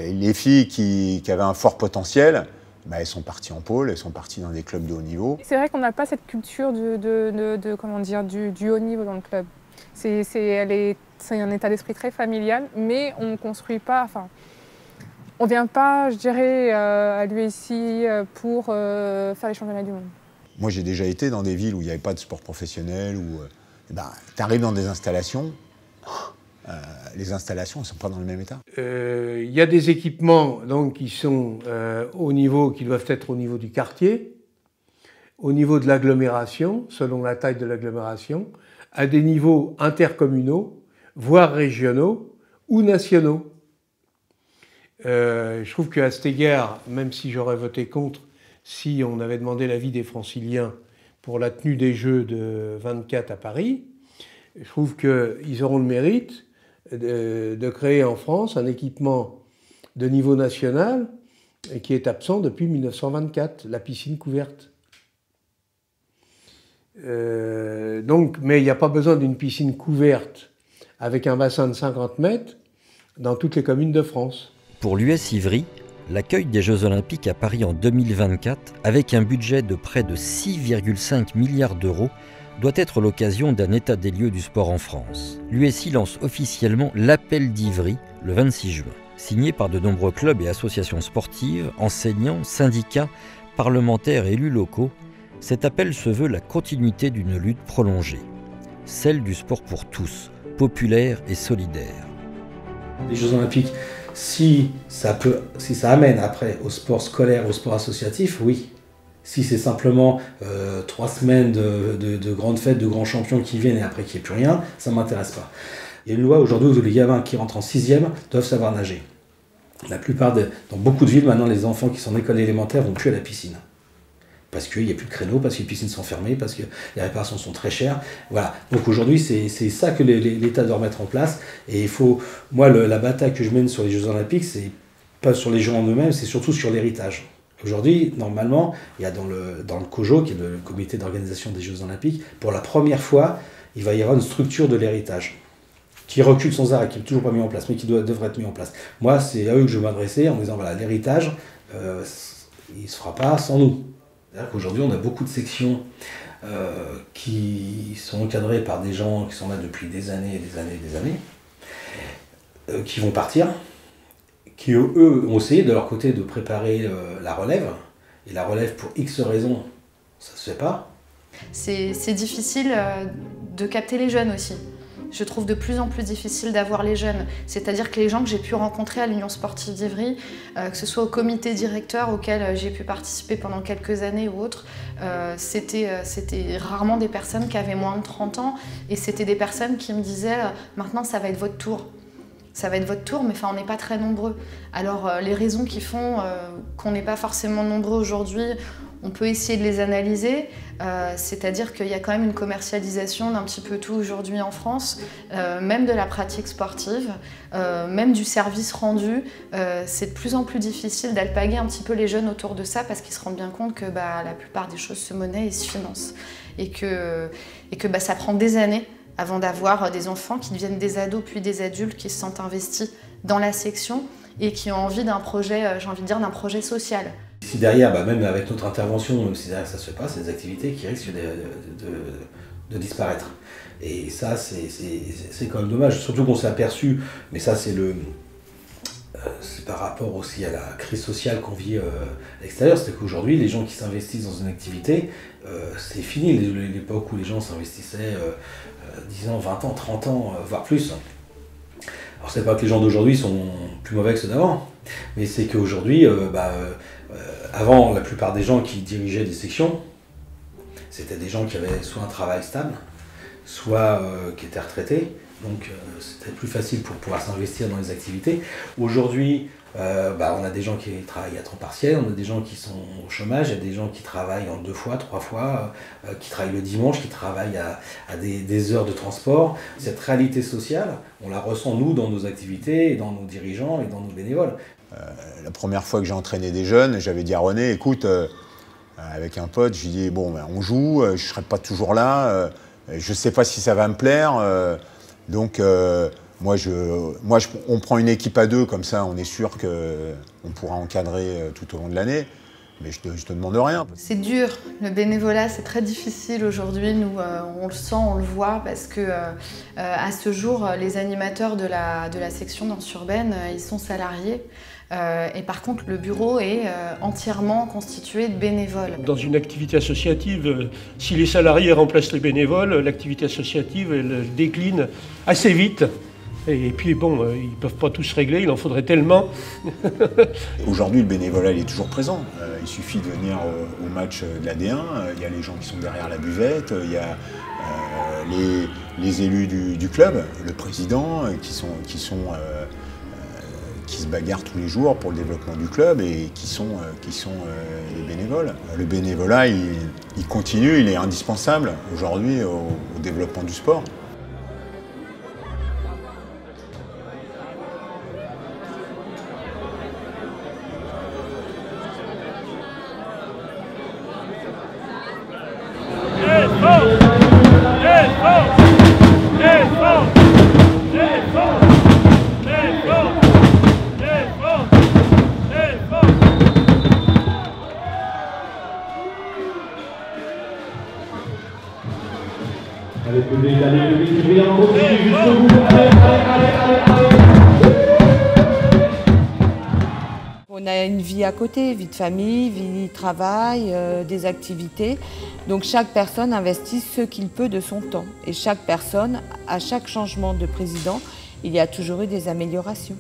Speaker 15: les filles qui avaient un fort potentiel, elles sont parties en pôle, elles sont parties dans des clubs de haut niveau.
Speaker 18: C'est vrai qu'on n'a pas cette culture du haut niveau dans le club. C'est un état d'esprit très familial, mais on ne construit pas, on ne vient pas, je dirais, à l'USI pour faire les championnats du monde.
Speaker 15: Moi, j'ai déjà été dans des villes où il n'y avait pas de sport professionnel, où tu arrives dans des installations, les installations ne sont pas dans le même état.
Speaker 8: Il y a des équipements donc, qui sont au niveau, qui doivent être au niveau du quartier, au niveau de l'agglomération, selon la taille de l'agglomération, à des niveaux intercommunaux, voire régionaux ou nationaux. Je trouve qu'à cet égard, même si j'aurais voté contre, si on avait demandé l'avis des Franciliens pour la tenue des Jeux de 24 à Paris, je trouve qu'ils auront le mérite de créer en France un équipement de niveau national qui est absent depuis 1924, la piscine couverte. Mais il n'y a pas besoin d'une piscine couverte avec un bassin de 50 mètres dans toutes les communes de France.
Speaker 2: Pour l'US Ivry, l'accueil des Jeux Olympiques à Paris en 2024, avec un budget de près de 6,5 milliards d'euros, doit être l'occasion d'un état des lieux du sport en France. L'USI lance officiellement l'appel d'Ivry le 26 juin. Signé par de nombreux clubs et associations sportives, enseignants, syndicats, parlementaires et élus locaux, cet appel se veut la continuité d'une lutte prolongée, celle du sport pour tous, populaire et solidaire.
Speaker 1: Les Jeux Olympiques, si ça amène après au sport scolaire, au sport associatif, oui. Si c'est simplement 3 semaines de grandes fêtes, de grands champions qui viennent et après qu'il n'y ait plus rien, ça ne m'intéresse pas. Il y a une loi aujourd'hui où les gamins qui rentrent en 6e doivent savoir nager. Dans beaucoup de villes, maintenant, les enfants qui sont en école élémentaire ne vont plus à la piscine. Parce qu'il n'y a plus de créneaux, parce que les piscines sont fermées, parce que les réparations sont très chères. Voilà. Donc aujourd'hui, c'est ça que l'État doit remettre en place. Et il faut, moi, la bataille que je mène sur les Jeux Olympiques, c'est pas sur les Jeux en eux-mêmes, c'est surtout sur l'héritage. Aujourd'hui, normalement, il y a dans le COJO, qui est le comité d'organisation des Jeux Olympiques, pour la première fois, il va y avoir une structure de l'héritage qui recule sans arrêt, qui n'est toujours pas mis en place, mais qui devrait être mis en place. Moi, c'est à eux que je veux m'adresser en disant, voilà, l'héritage, il ne se fera pas sans nous. C'est-à-dire qu'aujourd'hui, on a beaucoup de sections qui sont encadrées par des gens qui sont là depuis des années et des années et des années, qui vont partir, qui eux ont essayé de leur côté de préparer la relève, et la relève pour X raisons, ça se fait pas.
Speaker 11: C'est difficile de capter les jeunes aussi. Je trouve de plus en plus difficile d'avoir les jeunes. C'est-à-dire que les gens que j'ai pu rencontrer à l'Union sportive d'Ivry, que ce soit au comité directeur auquel j'ai pu participer pendant quelques années ou autres, c'était rarement des personnes qui avaient moins de 30 ans et c'était des personnes qui me disaient « maintenant ça va être votre tour ». Ça va être votre tour, mais enfin, on n'est pas très nombreux. Alors les raisons qui font qu'on n'est pas forcément nombreux aujourd'hui, on peut essayer de les analyser, c'est-à-dire qu'il y a quand même une commercialisation d'un petit peu tout aujourd'hui en France, même de la pratique sportive, même du service rendu. C'est de plus en plus difficile d'alpaguer un petit peu les jeunes autour de ça parce qu'ils se rendent bien compte que la plupart des choses se monnaient et se financent. Et que ça prend des années avant d'avoir des enfants qui deviennent des ados puis des adultes qui se sentent investis dans la section et qui ont envie d'un projet, j'ai envie de dire, d'un projet social.
Speaker 1: Si derrière, même avec notre intervention, même si derrière ça se fait pas, c'est des activités qui risquent de disparaître. Et ça, c'est quand même dommage, surtout qu'on s'est aperçu, mais ça c'est par rapport aussi à la crise sociale qu'on vit à l'extérieur, c'est qu'aujourd'hui, les gens qui s'investissent dans une activité, c'est fini l'époque où les gens s'investissaient 10 ans, 20 ans, 30 ans, voire plus. Alors c'est pas que les gens d'aujourd'hui sont plus mauvais que ceux d'avant, mais c'est qu'aujourd'hui, avant, la plupart des gens qui dirigeaient des sections, c'était des gens qui avaient soit un travail stable, soit qui étaient retraités, donc c'était plus facile pour pouvoir s'investir dans les activités. Aujourd'hui, on a des gens qui travaillent à temps partiel, on a des gens qui sont au chômage, il y a des gens qui travaillent en 2 fois, 3 fois, qui travaillent le dimanche, qui travaillent à des heures de transport. Cette réalité sociale, on la ressent nous dans nos activités, et dans nos dirigeants et dans nos bénévoles.
Speaker 15: La première fois que j'ai entraîné des jeunes, j'avais dit à René, écoute, avec un pote, je lui dis, bon, on joue, je ne serai pas toujours là, je ne sais pas si ça va me plaire, donc on prend une équipe à 2, comme ça on est sûr qu'on pourra encadrer tout au long de l'année, mais je te demande rien.
Speaker 11: C'est dur, le bénévolat c'est très difficile aujourd'hui, nous on le sent, on le voit, parce que à ce jour, les animateurs de la section danse urbaine, ils sont salariés. Et par contre, le bureau est entièrement constitué de bénévoles.
Speaker 8: Dans une activité associative, si les salariés remplacent les bénévoles, l'activité associative elle décline assez vite. Et puis bon, ils ne peuvent pas tous régler, il en faudrait tellement.
Speaker 15: Aujourd'hui, le bénévolat il est toujours présent. Il suffit de venir au match de la D1, il y a les gens qui sont derrière la buvette, il y a les élus du club, le président, qui se bagarrent tous les jours pour le développement du club et qui sont les bénévoles. Le bénévolat, il continue, il est indispensable aujourd'hui au développement du sport.
Speaker 12: On a une vie à côté, vie de famille, vie de travail, des activités. Donc chaque personne investit ce qu'il peut de son temps. Et chaque personne, à chaque changement de président, il y a toujours eu des améliorations.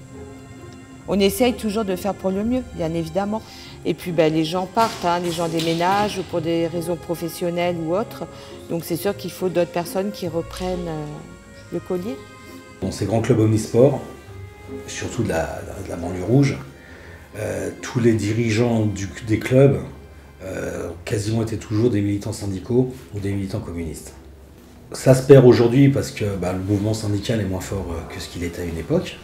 Speaker 12: On essaye toujours de faire pour le mieux, bien évidemment. Et puis les gens partent, les gens déménagent ou pour des raisons professionnelles ou autres. Donc c'est sûr qu'il faut d'autres personnes qui reprennent le collier.
Speaker 1: Dans ces grands clubs omnisports, surtout de la banlieue rouge, tous les dirigeants des clubs quasiment étaient toujours des militants syndicaux ou des militants communistes. Ça se perd aujourd'hui parce que le mouvement syndical est moins fort que ce qu'il était à une époque.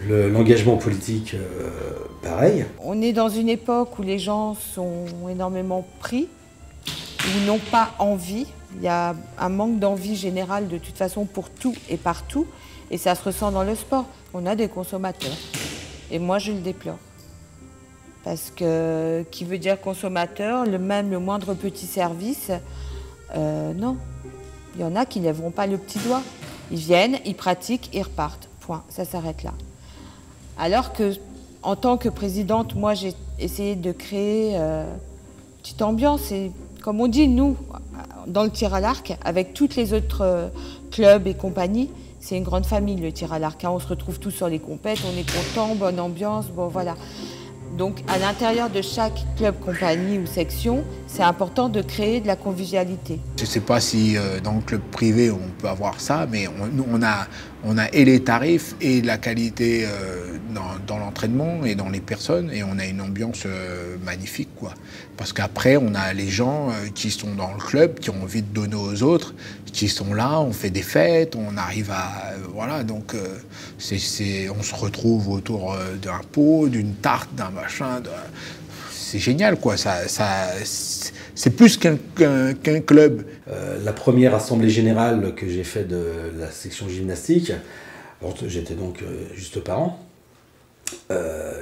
Speaker 1: L'engagement politique, pareil.
Speaker 12: On est dans une époque où les gens sont énormément pris, ou n'ont pas envie. Il y a un manque d'envie générale de toute façon pour tout et partout, et ça se ressent dans le sport. On a des consommateurs, et moi je le déplore. Parce que, qui veut dire consommateur, même le moindre petit service, non. Il y en a qui ne lèveront pas le petit doigt. Ils viennent, ils pratiquent, ils repartent. Point, ça s'arrête là. Alors que En tant que présidente, moi, j'ai essayé de créer une petite ambiance. Et comme on dit, nous, dans le tir à l'arc, avec toutes les autres clubs et compagnies, c'est une grande famille, le tir à l'arc. On se retrouve tous sur les compètes, on est contents, bonne ambiance, bon voilà. Donc, à l'intérieur de chaque club, compagnie ou section, c'est important de créer de la convivialité.
Speaker 13: Je ne sais pas si dans le club privé, on peut avoir ça, mais on a et les tarifs et la qualité dans l'entraînement et dans les personnes, et on a une ambiance magnifique, quoi. Parce qu'après, on a les gens qui sont dans le club, qui ont envie de donner aux autres, qui sont là, on fait des fêtes, on arrive à... voilà, donc on se retrouve autour d'un pot, d'une tarte, d'un machin... C'est génial, quoi. C'est plus qu'un club.
Speaker 1: La première assemblée générale que j'ai faite de la section gymnastique, j'étais donc juste parent,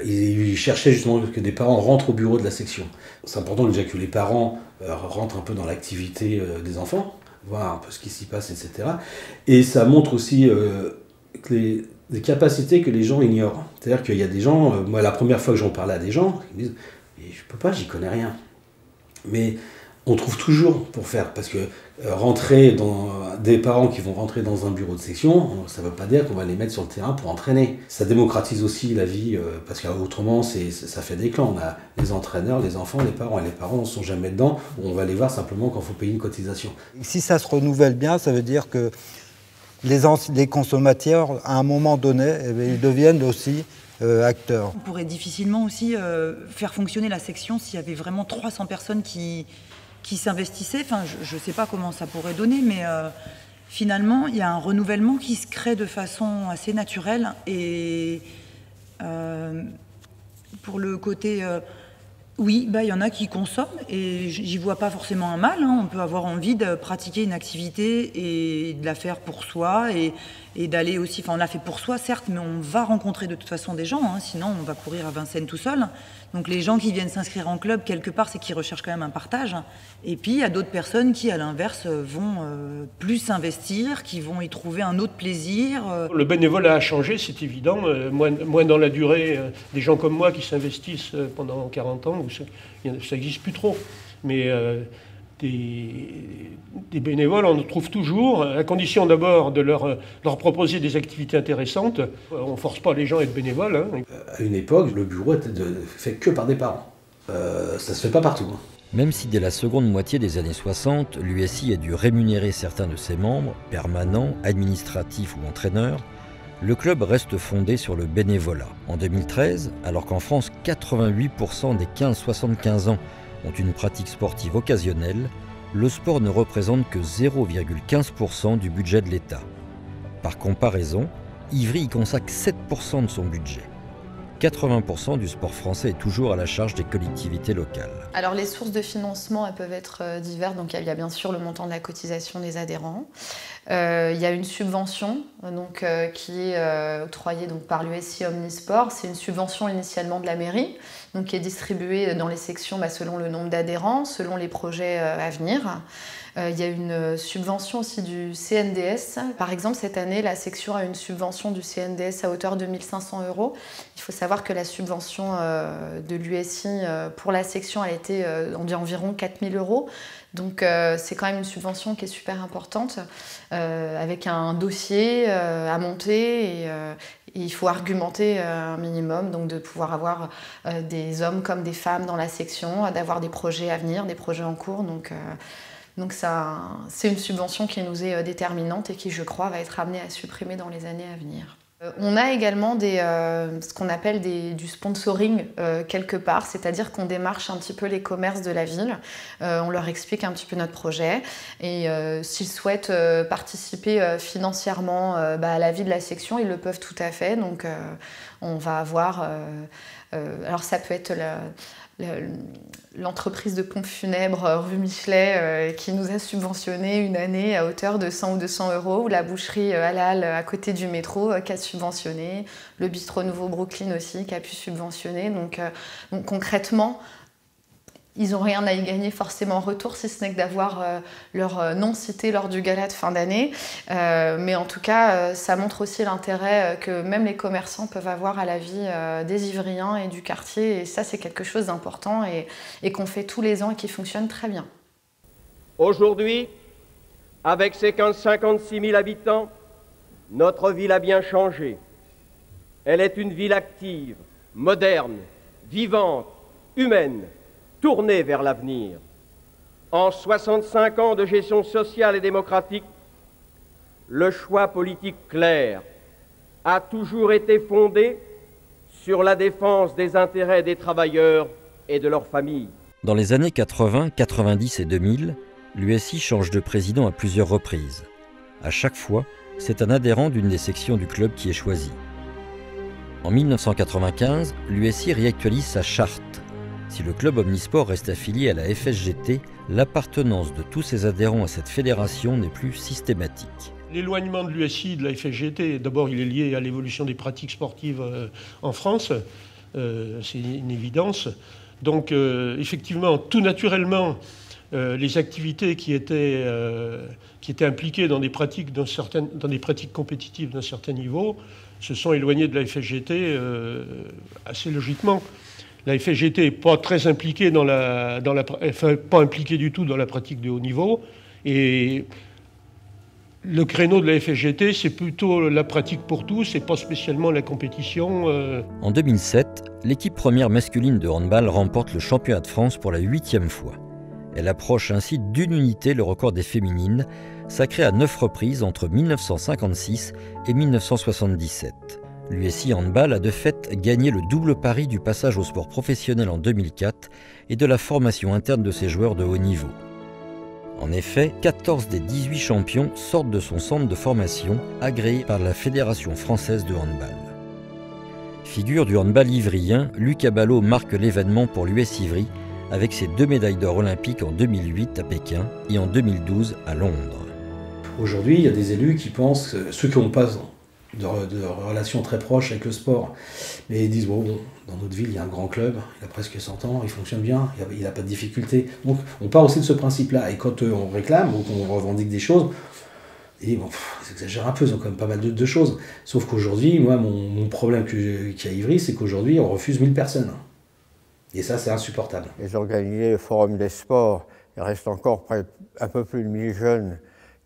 Speaker 1: ils cherchaient justement que des parents rentrent au bureau de la section. C'est important déjà que les parents rentrent un peu dans l'activité des enfants, voir un peu ce qui s'y passe, etc. Et ça montre aussi des capacités que les gens ignorent. C'est-à-dire qu'il y a des gens, moi la première fois que j'en parlais à des gens, ils me disent « je peux pas, j'y connais rien ». Mais on trouve toujours pour faire, parce que rentrer dans des parents qui vont rentrer dans un bureau de section, ça ne veut pas dire qu'on va les mettre sur le terrain pour entraîner. Ça démocratise aussi la vie, parce qu'autrement ça fait des clans. On a les entraîneurs, les enfants, les parents, et les parents ne sont jamais dedans, on va les voir simplement quand il faut payer une cotisation.
Speaker 19: Si ça se renouvelle bien, ça veut dire que les consommateurs, à un moment donné, ils deviennent aussi acteurs.
Speaker 20: On pourrait difficilement aussi faire fonctionner la section s'il y avait vraiment 300 personnes qui s'investissaient. Enfin, je ne sais pas comment ça pourrait donner, mais finalement, il y a un renouvellement qui se crée de façon assez naturelle. Et pour le côté... oui, il y en a qui consomment et j'y vois pas forcément un mal. On peut avoir envie de pratiquer une activité et de la faire pour soi et d'aller aussi... Enfin, on l'a fait pour soi, certes, mais on va rencontrer de toute façon des gens, sinon on va courir à Vincennes tout seul. Donc les gens qui viennent s'inscrire en club, quelque part, c'est qu'ils recherchent quand même un partage. Et puis, il y a d'autres personnes qui, à l'inverse, vont plus s'investir, qui vont y trouver un autre plaisir.
Speaker 8: Le bénévolat a changé, c'est évident. Moins dans la durée, des gens comme moi qui s'investissent pendant 40 ans, ça n'existe plus trop. Mais des bénévoles, on en trouve toujours, à condition d'abord de leur proposer des activités intéressantes. On ne force pas les gens à être bénévoles.
Speaker 1: À une époque, le bureau était fait que par des parents. Ça ne se fait pas partout.
Speaker 2: Même si dès la seconde moitié des années 60, l'USI a dû rémunérer certains de ses membres, permanents, administratifs ou entraîneurs, le club reste fondé sur le bénévolat. En 2013, alors qu'en France, 88% des 15-75 ans ont une pratique sportive occasionnelle, le sport ne représente que 0,15% du budget de l'État. Par comparaison, Ivry y consacre 7% de son budget. 80% du sport français est toujours à la charge des collectivités locales.
Speaker 11: Alors les sources de financement, elles peuvent être diverses. Donc il y a bien sûr le montant de la cotisation des adhérents. Il y a une subvention qui est octroyée par l'USI Omnisport. C'est une subvention initialement de la mairie, qui est distribuée dans les sections selon le nombre d'adhérents, selon les projets à venir. Il y a une subvention aussi du CNDS. Par exemple, cette année, la section a une subvention du CNDS à hauteur de 1 500 €. Il faut savoir que la subvention de l'USI pour la section a été d'environ 4 000 €. Donc c'est quand même une subvention qui est super importante, avec un dossier à monter et il faut argumenter un minimum, donc de pouvoir avoir des hommes comme des femmes dans la section, d'avoir des projets à venir, des projets en cours. Donc ça, c'est une subvention qui nous est déterminante et qui, je crois, va être amenée à supprimer dans les années à venir. On a également ce qu'on appelle du sponsoring quelque part, c'est-à-dire qu'on démarche un petit peu les commerces de la ville, on leur explique un petit peu notre projet et s'ils souhaitent participer financièrement à la vie de la section, ils le peuvent tout à fait. Donc on va avoir... alors ça peut être l'entreprise de pompes funèbres rue Michelet qui nous a subventionné une année à hauteur de 100 ou 200 €, ou la boucherie Halal à côté du métro qui a subventionné, le bistrot Nouveau Brooklyn aussi qui a pu subventionner. Donc concrètement, ils n'ont rien à y gagner forcément en retour, si ce n'est que d'avoir leur nom cité lors du gala de fin d'année. Mais en tout cas, ça montre aussi l'intérêt que même les commerçants peuvent avoir à la vie des Ivriens et du quartier. Et ça, c'est quelque chose d'important et qu'on fait tous les ans et qui fonctionne très bien.
Speaker 21: Aujourd'hui, avec ses 56 000 habitants, notre ville a bien changé. Elle est une ville active, moderne, vivante, humaine, tournée vers l'avenir. En 65 ans de gestion sociale et démocratique, le choix politique clair a toujours été fondé sur la défense des intérêts des travailleurs et de leurs familles.
Speaker 2: Dans les années 80, 90 et 2000, l'USI change de président à plusieurs reprises. À chaque fois, c'est un adhérent d'une des sections du club qui est choisi. En 1995, l'USI réactualise sa charte. Si le club omnisport reste affilié à la FSGT, l'appartenance de tous ses adhérents à cette fédération n'est plus systématique.
Speaker 22: L'éloignement de l'USI de la FSGT, d'abord il est lié à l'évolution des pratiques sportives en France, c'est une évidence. Donc effectivement, tout naturellement, les activités qui étaient impliquées dans des pratiques compétitives d'un certain niveau se sont éloignées de la FSGT assez logiquement. La FSGT n'est pas très impliquée pas impliquée du tout dans la pratique de haut niveau. Et le créneau de la FSGT, c'est plutôt la pratique pour tous et pas spécialement la compétition.
Speaker 2: En 2007, l'équipe première masculine de handball remporte le championnat de France pour la 8e fois. Elle approche ainsi d'une unité le record des féminines, sacré à 9 reprises entre 1956 et 1977. L'USI Handball a de fait gagné le double pari du passage au sport professionnel en 2004 et de la formation interne de ses joueurs de haut niveau. En effet, 14 des 18 champions sortent de son centre de formation agréé par la Fédération française de handball. Figure du handball ivrien, Lucas Ballot marque l'événement pour l'US Ivry avec ses 2 médailles d'or olympiques en 2008 à Pékin et en 2012 à Londres.
Speaker 1: Aujourd'hui, il y a des élus qui pensent, ceux qui n'ont pas de relations très proches avec le sport, mais ils disent bon, dans notre ville, il y a un grand club, il a presque 100 ans, il fonctionne bien, il n'a pas de difficultés. Donc on part aussi de ce principe-là. Et quand on réclame ou qu'on revendique des choses, et bon, ils exagèrent un peu, ils ont quand même pas mal de choses. Sauf qu'aujourd'hui, moi, mon problème qu'il y a à Ivry, c'est qu'aujourd'hui, on refuse 1000 personnes. Et ça, c'est insupportable.
Speaker 16: Les organisés au Forum des sports, il reste encore un peu plus de 1000 jeunes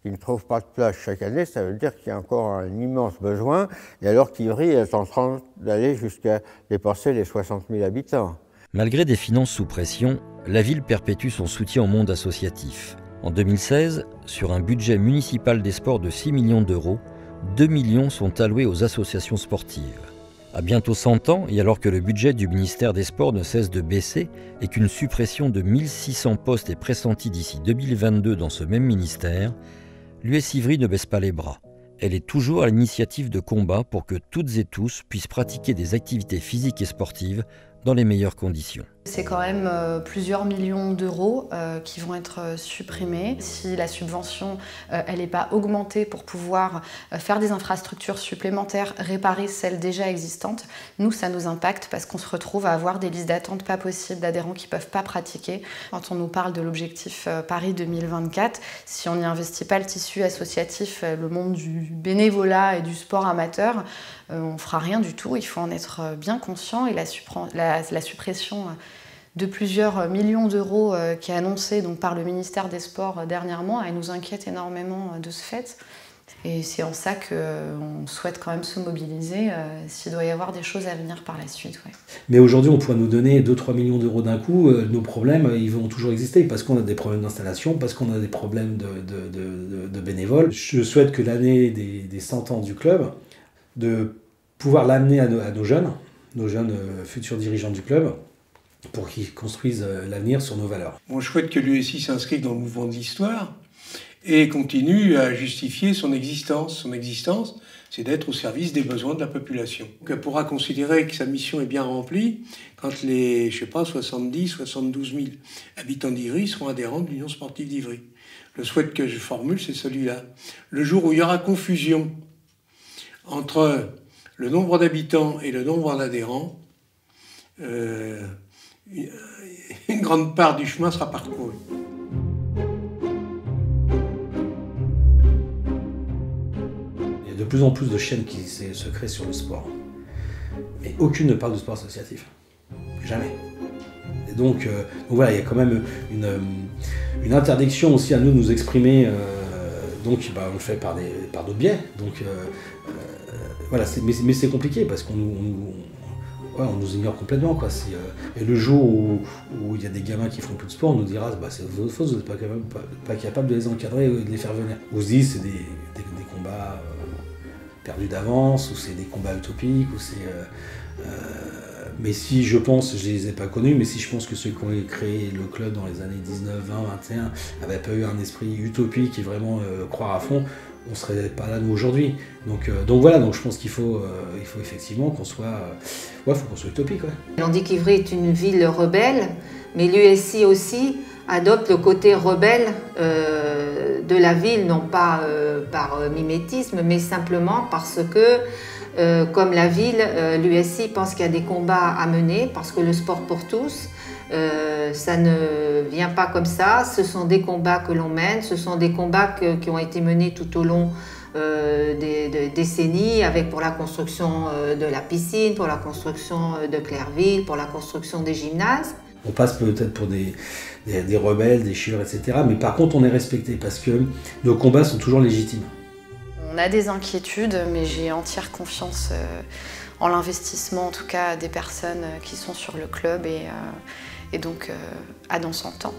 Speaker 16: qui ne trouvent pas de place chaque année. Ça veut dire qu'il y a encore un immense besoin, et alors qu'Ivry est en train d'aller jusqu'à dépasser les 60 000 habitants.
Speaker 2: Malgré des finances sous pression, la ville perpétue son soutien au monde associatif. En 2016, sur un budget municipal des sports de 6 millions d'euros, 2 millions sont alloués aux associations sportives. À bientôt 100 ans, et alors que le budget du ministère des Sports ne cesse de baisser et qu'une suppression de 1600 postes est pressentie d'ici 2022 dans ce même ministère, l'US Ivry ne baisse pas les bras. Elle est toujours à l'initiative de combats pour que toutes et tous puissent pratiquer des activités physiques et sportives dans les meilleures conditions.
Speaker 11: C'est quand même plusieurs millions d'euros qui vont être supprimés. Si la subvention elle n'est pas augmentée pour pouvoir faire des infrastructures supplémentaires, réparer celles déjà existantes, nous ça nous impacte parce qu'on se retrouve à avoir des listes d'attente pas possibles d'adhérents qui ne peuvent pas pratiquer. Quand on nous parle de l'objectif Paris 2024, si on n'y investit pas le tissu associatif, le monde du bénévolat et du sport amateur, on ne fera rien du tout. Il faut en être bien conscient et la suppression de plusieurs millions d'euros qui est annoncée donc, par le ministère des Sports dernièrement, elle nous inquiète énormément de ce fait. Et c'est en ça qu'on souhaite quand même se mobiliser s'il doit y avoir des choses à venir par la suite. Ouais.
Speaker 1: Mais aujourd'hui, on pourrait nous donner 2-3 millions d'euros d'un coup. Nos problèmes, ils vont toujours exister parce qu'on a des problèmes d'installation, parce qu'on a des problèmes de bénévoles. Je souhaite que l'année des 100 ans du club, de pouvoir l'amener à nos jeunes futurs dirigeants du club, pour qu'ils construisent l'avenir sur nos valeurs.
Speaker 8: Bon, je souhaite que l'USI s'inscrive dans le mouvement de l'histoire et continue à justifier son existence. Son existence, c'est d'être au service des besoins de la population. Donc, elle pourra considérer que sa mission est bien remplie quand les, 70, 72 000 habitants d'Ivry seront adhérents de l'Union sportive d'Ivry. Le souhait que je formule, c'est celui-là. Le jour où il y aura confusion entre le nombre d'habitants et le nombre d'adhérents, une grande part du chemin sera parcouru.
Speaker 1: Il y a de plus en plus de chaînes qui se créent sur le sport. Mais aucune ne parle de sport associatif. Jamais. Et donc voilà, il y a quand même une interdiction aussi à nous de nous exprimer. Donc on le fait par d'autres biais. Donc voilà, mais c'est compliqué parce qu'on nous ignore complètement, quoi. Et le jour où il y a des gamins qui font plus de sport, on nous dira c'est votre faute, vous n'êtes pas capable de les encadrer et de les faire venir. On se dit c'est des combats perdus d'avance, ou c'est des combats utopiques, ou c'est... mais si je pense, je ne les ai pas connus, mais si je pense que ceux qui ont créé le club dans les années 19, 20, 21 n'avaient pas eu un esprit utopique et vraiment croire à fond, on ne serait pas là nous aujourd'hui. Donc voilà, donc je pense qu'il faut effectivement qu'on soit, faut qu'on soit utopique. Ouais.
Speaker 5: On dit qu'Ivry est une ville rebelle, mais l'USI aussi adopte le côté rebelle de la ville, non pas par mimétisme, mais simplement parce que, comme la ville, l'USI pense qu'il y a des combats à mener, parce que le sport pour tous, ça ne vient pas comme ça, ce sont des combats que l'on mène, ce sont des combats qui ont été menés tout au long des décennies, avec pour la construction de la piscine, pour la construction de Clairville, pour la construction des gymnases.
Speaker 1: On passe peut-être pour des rebelles, des chieurs, etc. Mais par contre, on est respecté parce que nos combats sont toujours légitimes.
Speaker 11: On a des inquiétudes, mais j'ai entière confiance en l'investissement, en tout cas, des personnes qui sont sur le club et donc à dans 100 ans.